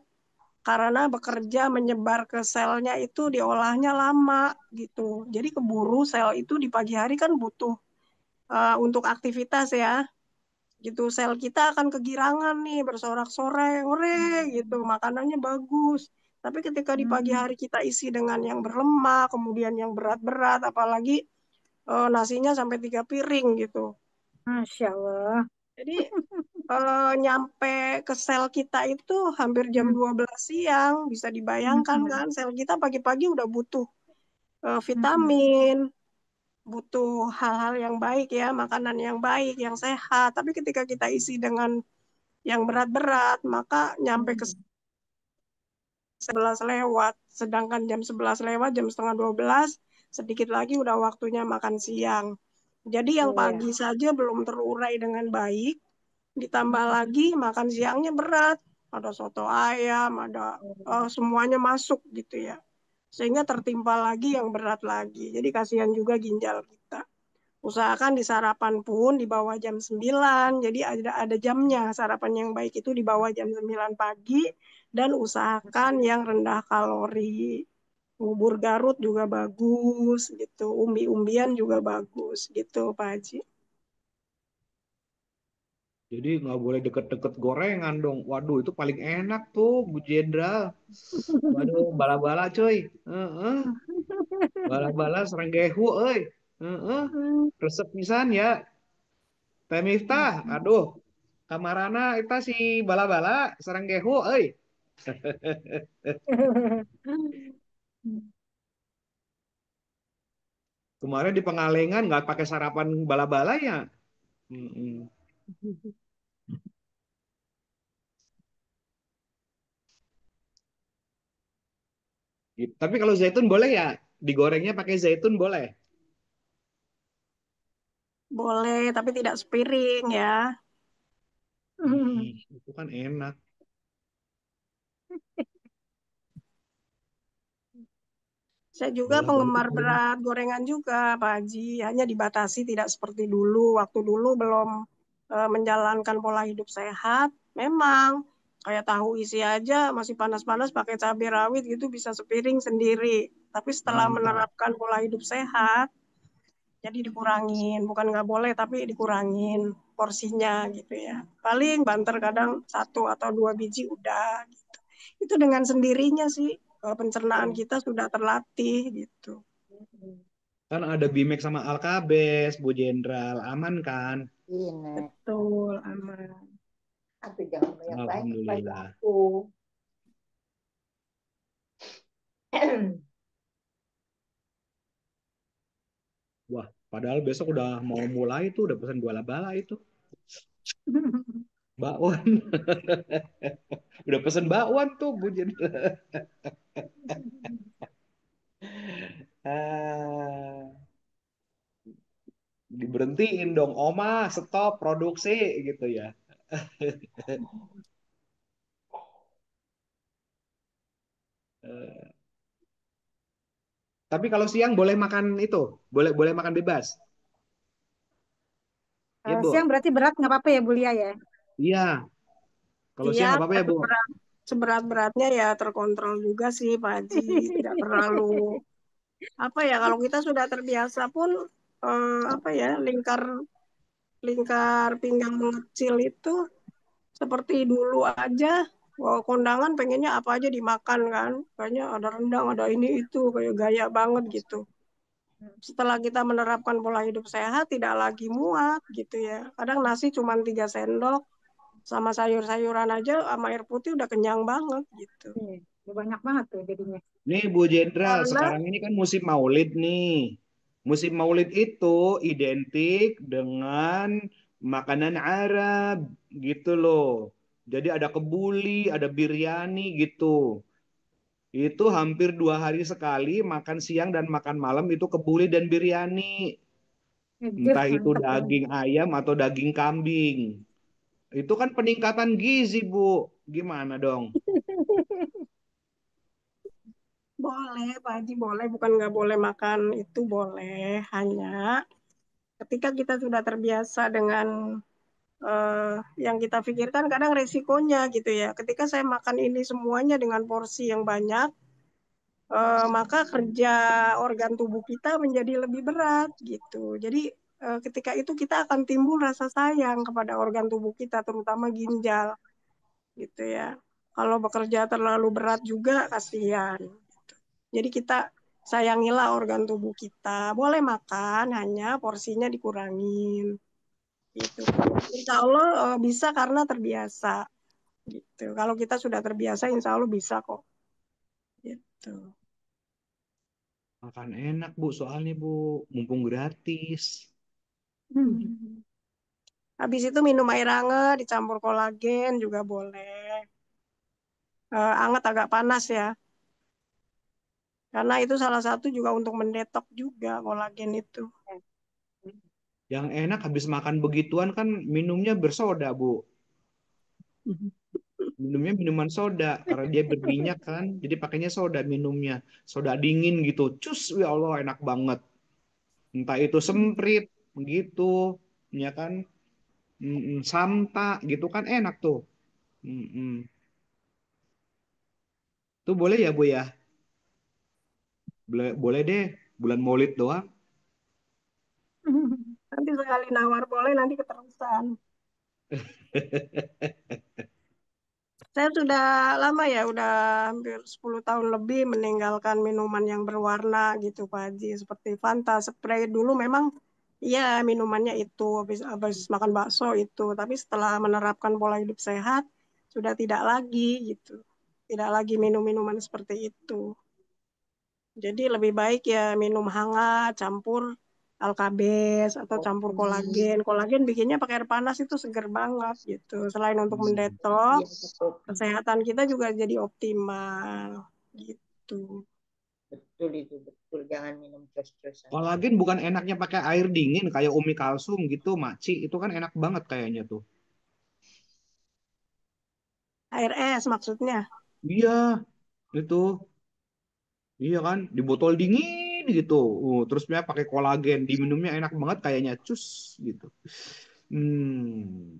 karena bekerja menyebar ke selnya itu diolahnya lama gitu. Jadi keburu sel itu di pagi hari kan butuh untuk aktivitas ya. Gitu sel kita akan kegirangan nih bersorak-sorai, ore gitu, makanannya bagus. Tapi ketika di pagi hari kita isi dengan yang berlemak, kemudian yang berat-berat, apalagi nasinya sampai 3 piring gitu. Masya Allah. Jadi nyampe ke sel kita itu hampir jam 12 siang. Bisa dibayangkan kan, sel kita pagi-pagi udah butuh vitamin, butuh hal-hal yang baik ya, makanan yang baik, yang sehat. Tapi ketika kita isi dengan yang berat-berat, maka nyampe ke 11 lewat. Sedangkan jam 11 lewat, jam setengah 12, sedikit lagi udah waktunya makan siang. Jadi yang Iya. pagi saja belum terurai dengan baik, ditambah lagi makan siangnya berat. Ada soto ayam, ada semuanya masuk gitu ya. Sehingga tertimpa lagi yang berat lagi. Jadi kasihan juga ginjal kita. Usahakan di sarapan pun di bawah jam 9. Jadi ada jamnya. Sarapan yang baik itu di bawah jam 9 pagi. Dan usahakan yang rendah kalori. Bubur Garut juga bagus gitu. Umbi-umbian juga bagus gitu Pak Haji. Jadi nggak boleh deket-deket gorengan dong. Waduh, itu paling enak tuh, Bu Jenderal. Waduh, bala-bala cuy. Heeh. Bala-bala serenggehu, euy. Heeh. Resep pisan ya. Teh Miftah, aduh. Kamarana kita si bala-bala serenggehu, euy. Kemarin di Pengalengan nggak pakai sarapan bala-bala ya. Mm-mm. Gitu. Tapi kalau zaitun boleh ya? Digorengnya pakai zaitun boleh? Boleh, tapi tidak sepiring ya. Ih, itu kan enak. Saya juga Bala-bala itu penggemar paling enak. berat gorengan juga, Pak Haji. Hanya dibatasi tidak seperti dulu. Waktu dulu belum menjalankan pola hidup sehat. Memang kayak tahu isi aja masih panas-panas pakai cabai rawit gitu bisa sepiring sendiri. Tapi setelah Mantap. menerapkan pola hidup sehat, jadi dikurangin. Bukan nggak boleh, tapi dikurangin porsinya gitu ya. Paling banter kadang 1 atau 2 biji udah. Gitu. Itu dengan sendirinya sih pencernaan kita sudah terlatih gitu. Kan ada Bimek sama Alkabes, Bu Jenderal. Aman kan? Ini. Betul, aman. Tapi jangan banyak-banyak pada Alhamdulillah. aku. Wah, padahal besok udah mau mulai tuh, udah pesan bala-bala itu. Bakwan. Udah pesen bakwan tuh, Bu Jenderal. Ah, diberhentiin dong, Oma, stop produksi gitu ya. Eh, Tapi kalau siang boleh makan itu, boleh boleh makan bebas. Iya, Siang Bu. berarti berat nggak apa-apa ya Bu Lia ya? Iya, kalau siang Siang nggak apa-apa ya, Bu. seberat-beratnya ya terkontrol juga sih Pak Haji. Tidak terlalu apa ya kalau kita sudah terbiasa pun apa ya lingkar lingkar pinggang mengecil itu seperti dulu aja. Wah, kondangan pengennya apa aja dimakan kan. Kayaknya ada rendang, ada ini itu kayak gaya banget gitu. Setelah kita menerapkan pola hidup sehat tidak lagi muat gitu ya. Kadang nasi cuma 3 sendok sama sayur-sayuran aja sama air putih udah kenyang banget gitu. Iya, udah banyak banget tuh jadinya. Nih, Bu Jenderal, Karena sekarang ini kan musim Maulid nih. Musim Maulid itu identik dengan makanan Arab gitu loh. Jadi ada kebuli, ada biryani gitu. Itu hampir 2 hari sekali makan siang dan makan malam itu kebuli dan biryani. Aduh, Entah itu mantep dong. daging ayam atau daging kambing. Itu kan peningkatan gizi, Bu. Gimana dong? boleh Pak Haji boleh bukan nggak boleh makan itu boleh hanya ketika kita sudah terbiasa dengan yang kita pikirkan kadang resikonya gitu ya. Ketika saya makan ini semuanya dengan porsi yang banyak, maka kerja organ tubuh kita menjadi lebih berat gitu. Jadi ketika itu kita akan timbul rasa sayang kepada organ tubuh kita, terutama ginjal gitu ya. Kalau bekerja terlalu berat juga kasihan. Gitu. Jadi kita sayangilah organ tubuh kita. Boleh makan, hanya porsinya dikurangin. Gitu. Insya Allah bisa karena terbiasa. Gitu. Kalau kita sudah terbiasa, insya Allah bisa kok. Gitu. Makan enak Bu, soalnya Bu, mumpung gratis. Habis itu minum air hangat dicampur kolagen juga boleh. Hangat agak panas ya. Karena itu salah satu juga untuk mendetok juga kolagen itu. Yang enak habis makan begituan kan minumnya bersoda Bu. Minumnya minuman soda karena dia berminyak kan. Jadi pakainya soda minumnya. Soda dingin gitu. Cus, ya Allah enak banget. Entah itu semprit gitu, ya kan? Santa gitu kan enak tuh. Mm-mm. Tuh boleh ya Bu ya? Boleh, boleh deh. Bulan Maulid doang. Nanti sekali nawar boleh, nanti keterusan. Saya sudah lama ya, udah hampir 10 tahun lebih meninggalkan minuman yang berwarna gitu Pak Haji. Seperti Fanta, Sprite. Dulu memang iya minumannya itu, habis makan bakso itu. Tapi setelah menerapkan pola hidup sehat, sudah tidak lagi gitu. Tidak lagi minum minuman seperti itu. Jadi lebih baik ya minum hangat, campur alkabes atau campur kolagen. Kolagen bikinnya pakai air panas itu seger banget gitu. Selain untuk Iya, mendetoks, betul. kesehatan kita juga jadi optimal gitu. Betul itu, betul. Jangan minum cus-cusan. Kolagen bukan enaknya pakai air dingin kayak Umi Kalsum gitu, Maci. Itu kan enak banget kayaknya tuh. Air es maksudnya. Iya, itu. Iya kan, di botol dingin gitu. Terus dia pakai kolagen, diminumnya enak banget kayaknya cus gitu. Hmm.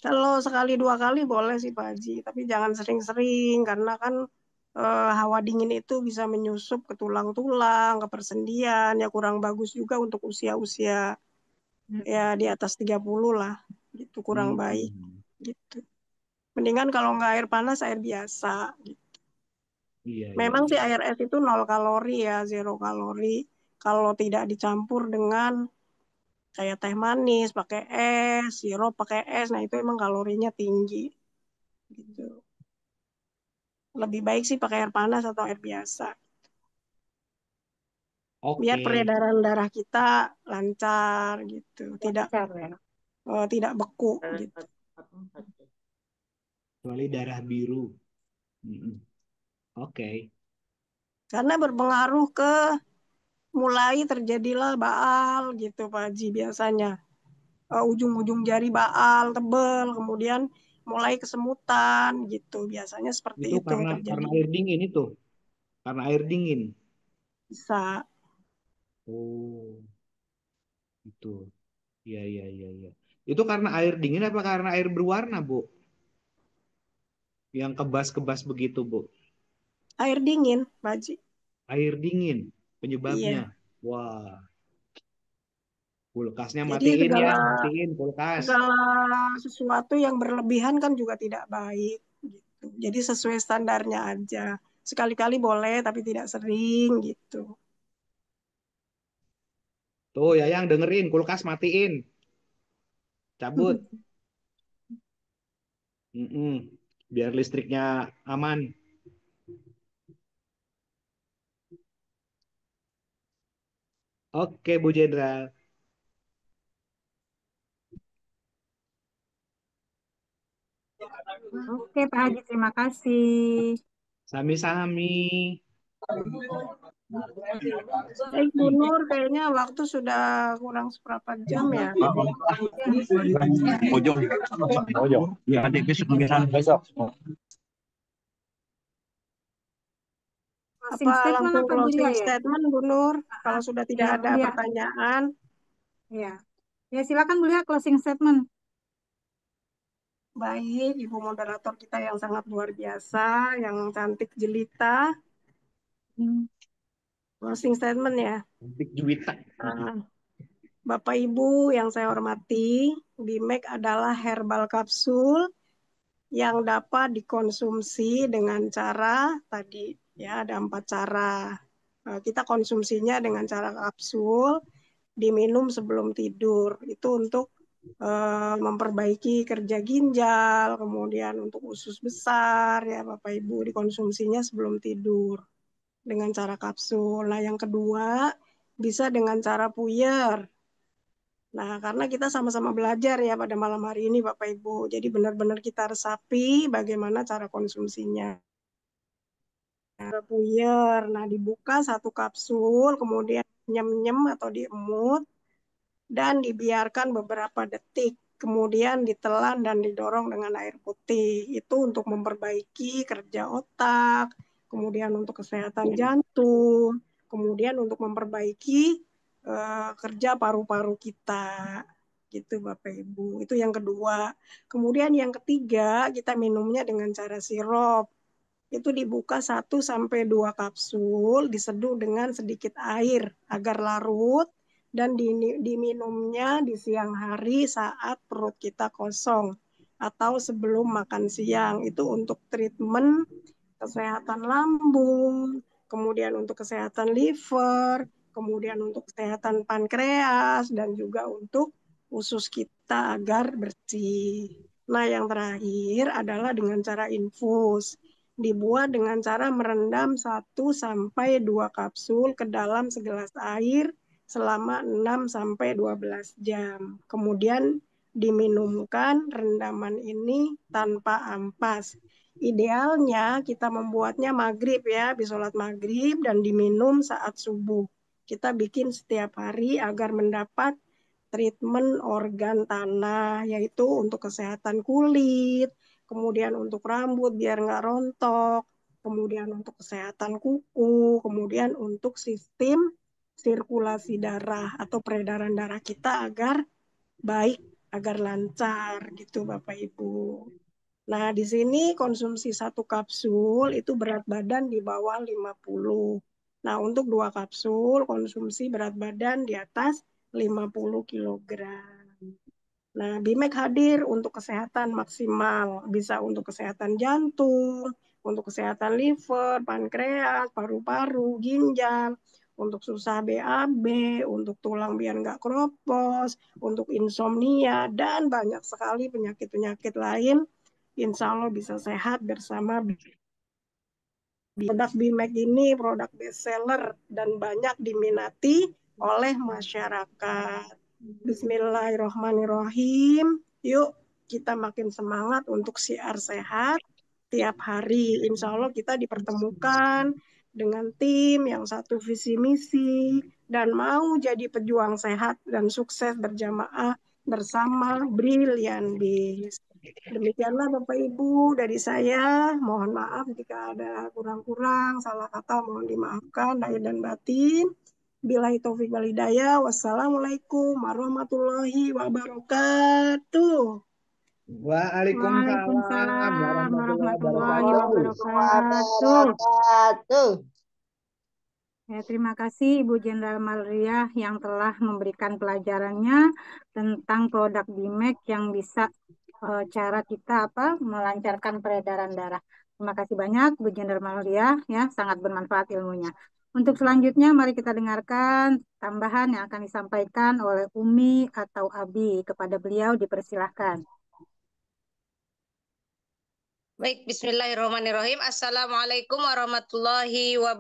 Kalau sekali dua kali boleh sih Pak Haji, tapi jangan sering-sering karena kan hawa dingin itu bisa menyusup ke tulang-tulang, ke persendian, ya kurang bagus juga untuk usia-usia ya di atas 30 lah. Gitu kurang baik Hmm. gitu. Mendingan kalau nggak air panas, air biasa gitu. Iya, iya, Memang iya. sih air es itu 0 kalori ya, 0 kalori. Kalau tidak dicampur dengan kayak teh manis, pakai es, sirup pakai es, nah itu emang kalorinya tinggi gitu. Lebih baik sih pakai air panas atau air biasa. Biar Oke. peredaran darah kita lancar gitu, tidak Lancar ya. tidak beku gitu. Kecuali darah biru. Mm-mm. Oke. Karena berpengaruh ke mulai terjadilah baal gitu Pak Haji biasanya. Ujung-ujung jari baal tebel, kemudian mulai kesemutan gitu. Biasanya seperti Itu itu karena terjadi. air dingin itu. Karena air dingin. Bisa. Oh, itu. Iya, iya, iya, iya. Itu karena air dingin apa karena air berwarna, Bu? Yang kebas-kebas begitu, Bu. Air dingin, Pak Haji. Air dingin Iya. penyebabnya. Wah, kulkasnya Jadi matiin ya, segala matiin kulkas. segala sesuatu yang berlebihan kan juga tidak baik gitu. Jadi sesuai standarnya aja. Sekali-kali boleh tapi tidak sering gitu. Tuh, Yayang dengerin, kulkas matiin. Cabut. Mm-mm. Biar listriknya aman. Oke, Bu Jenderal. Oke, Pak Haji, terima kasih. Sami-sami. Baik, Bu Nur, kayaknya waktu sudah kurang seberapa jam ya. Ujung, ujung. Ya, nanti besok. Closing Apa statement langsung apa Bulia closing ya? statement, Bu Nur? Kalau sudah tidak Ya, ada Bulia. pertanyaan. Ya. Ya, silakan Bulia closing statement. Baik, Ibu moderator kita yang sangat luar biasa, yang cantik jelita. Closing statement ya. Cantik Juwita. Bapak Ibu yang saya hormati, BIMEK adalah herbal kapsul yang dapat dikonsumsi dengan cara tadi ya, ada 4 cara. Kita konsumsinya dengan cara kapsul, diminum sebelum tidur. Itu untuk memperbaiki kerja ginjal, kemudian untuk usus besar ya Bapak Ibu, dikonsumsinya sebelum tidur dengan cara kapsul. Nah, yang kedua bisa dengan cara puyer. Nah, karena kita sama-sama belajar ya pada malam hari ini Bapak Ibu. Jadi benar-benar kita resapi bagaimana cara konsumsinya. Cara puyer. Nah, dibuka 1 kapsul, kemudian nyem-nyem atau diemut, dan dibiarkan beberapa detik. Kemudian ditelan dan didorong dengan air putih. Itu untuk memperbaiki kerja otak, kemudian untuk kesehatan jantung, kemudian untuk memperbaiki kerja paru-paru kita. Gitu Bapak Ibu. Itu yang kedua. Kemudian yang ketiga, kita minumnya dengan cara sirup. Itu dibuka 1-2 kapsul, diseduh dengan sedikit air agar larut, dan diminumnya di siang hari saat perut kita kosong atau sebelum makan siang. Itu untuk treatment kesehatan lambung, kemudian untuk kesehatan liver, kemudian untuk kesehatan pankreas, dan juga untuk usus kita agar bersih. Nah, yang terakhir adalah dengan cara infus. Dibuat dengan cara merendam 1-2 kapsul ke dalam segelas air selama 6-12 jam. Kemudian diminumkan rendaman ini tanpa ampas. Idealnya kita membuatnya maghrib ya, habis sholat maghrib dan diminum saat subuh. Kita bikin setiap hari agar mendapat treatment organ tanah, yaitu untuk kesehatan kulit, kemudian untuk rambut biar nggak rontok, kemudian untuk kesehatan kuku, kemudian untuk sistem sirkulasi darah atau peredaran darah kita agar baik, agar lancar gitu Bapak Ibu. Nah, di sini konsumsi 1 kapsul itu berat badan di bawah 50. Nah, untuk 2 kapsul konsumsi berat badan di atas 50 kilogram. Nah, BIMEK hadir untuk kesehatan maksimal, bisa untuk kesehatan jantung, untuk kesehatan liver, pankreas, paru-paru, ginjal, untuk susah BAB, untuk tulang biar nggak keropos, untuk insomnia, dan banyak sekali penyakit-penyakit lain. Insya Allah bisa sehat bersama produk BIMEK ini, produk best seller dan banyak diminati oleh masyarakat. Bismillahirrahmanirrahim. Yuk kita makin semangat untuk siar sehat tiap hari. Insya Allah kita dipertemukan dengan tim yang satu visi misi dan mau jadi pejuang sehat dan sukses berjamaah bersama Brilliant Biz. Demikianlah Bapak Ibu dari saya. Mohon maaf jika ada kurang-kurang, salah kata mohon dimaafkan lahir dan batin. Billahi taufik wal hidayah. Wassalamualaikum warahmatullahi wabarakatuh. Waalaikumsalam Waalaikumsalam warahmatullahi warahmatullahi wabarakatuh. wabarakatuh. Ya, terima kasih Ibu Jenderal Malriah yang telah memberikan pelajarannya tentang produk BIMEK yang bisa cara kita melancarkan peredaran darah. Terima kasih banyak Bu Jenderal Malriah ya, sangat bermanfaat ilmunya. Untuk selanjutnya mari kita dengarkan tambahan yang akan disampaikan oleh Umi atau Abi. Kepada beliau dipersilahkan. Baik, bismillahirrahmanirrahim. Assalamualaikum warahmatullahi wabarakatuh.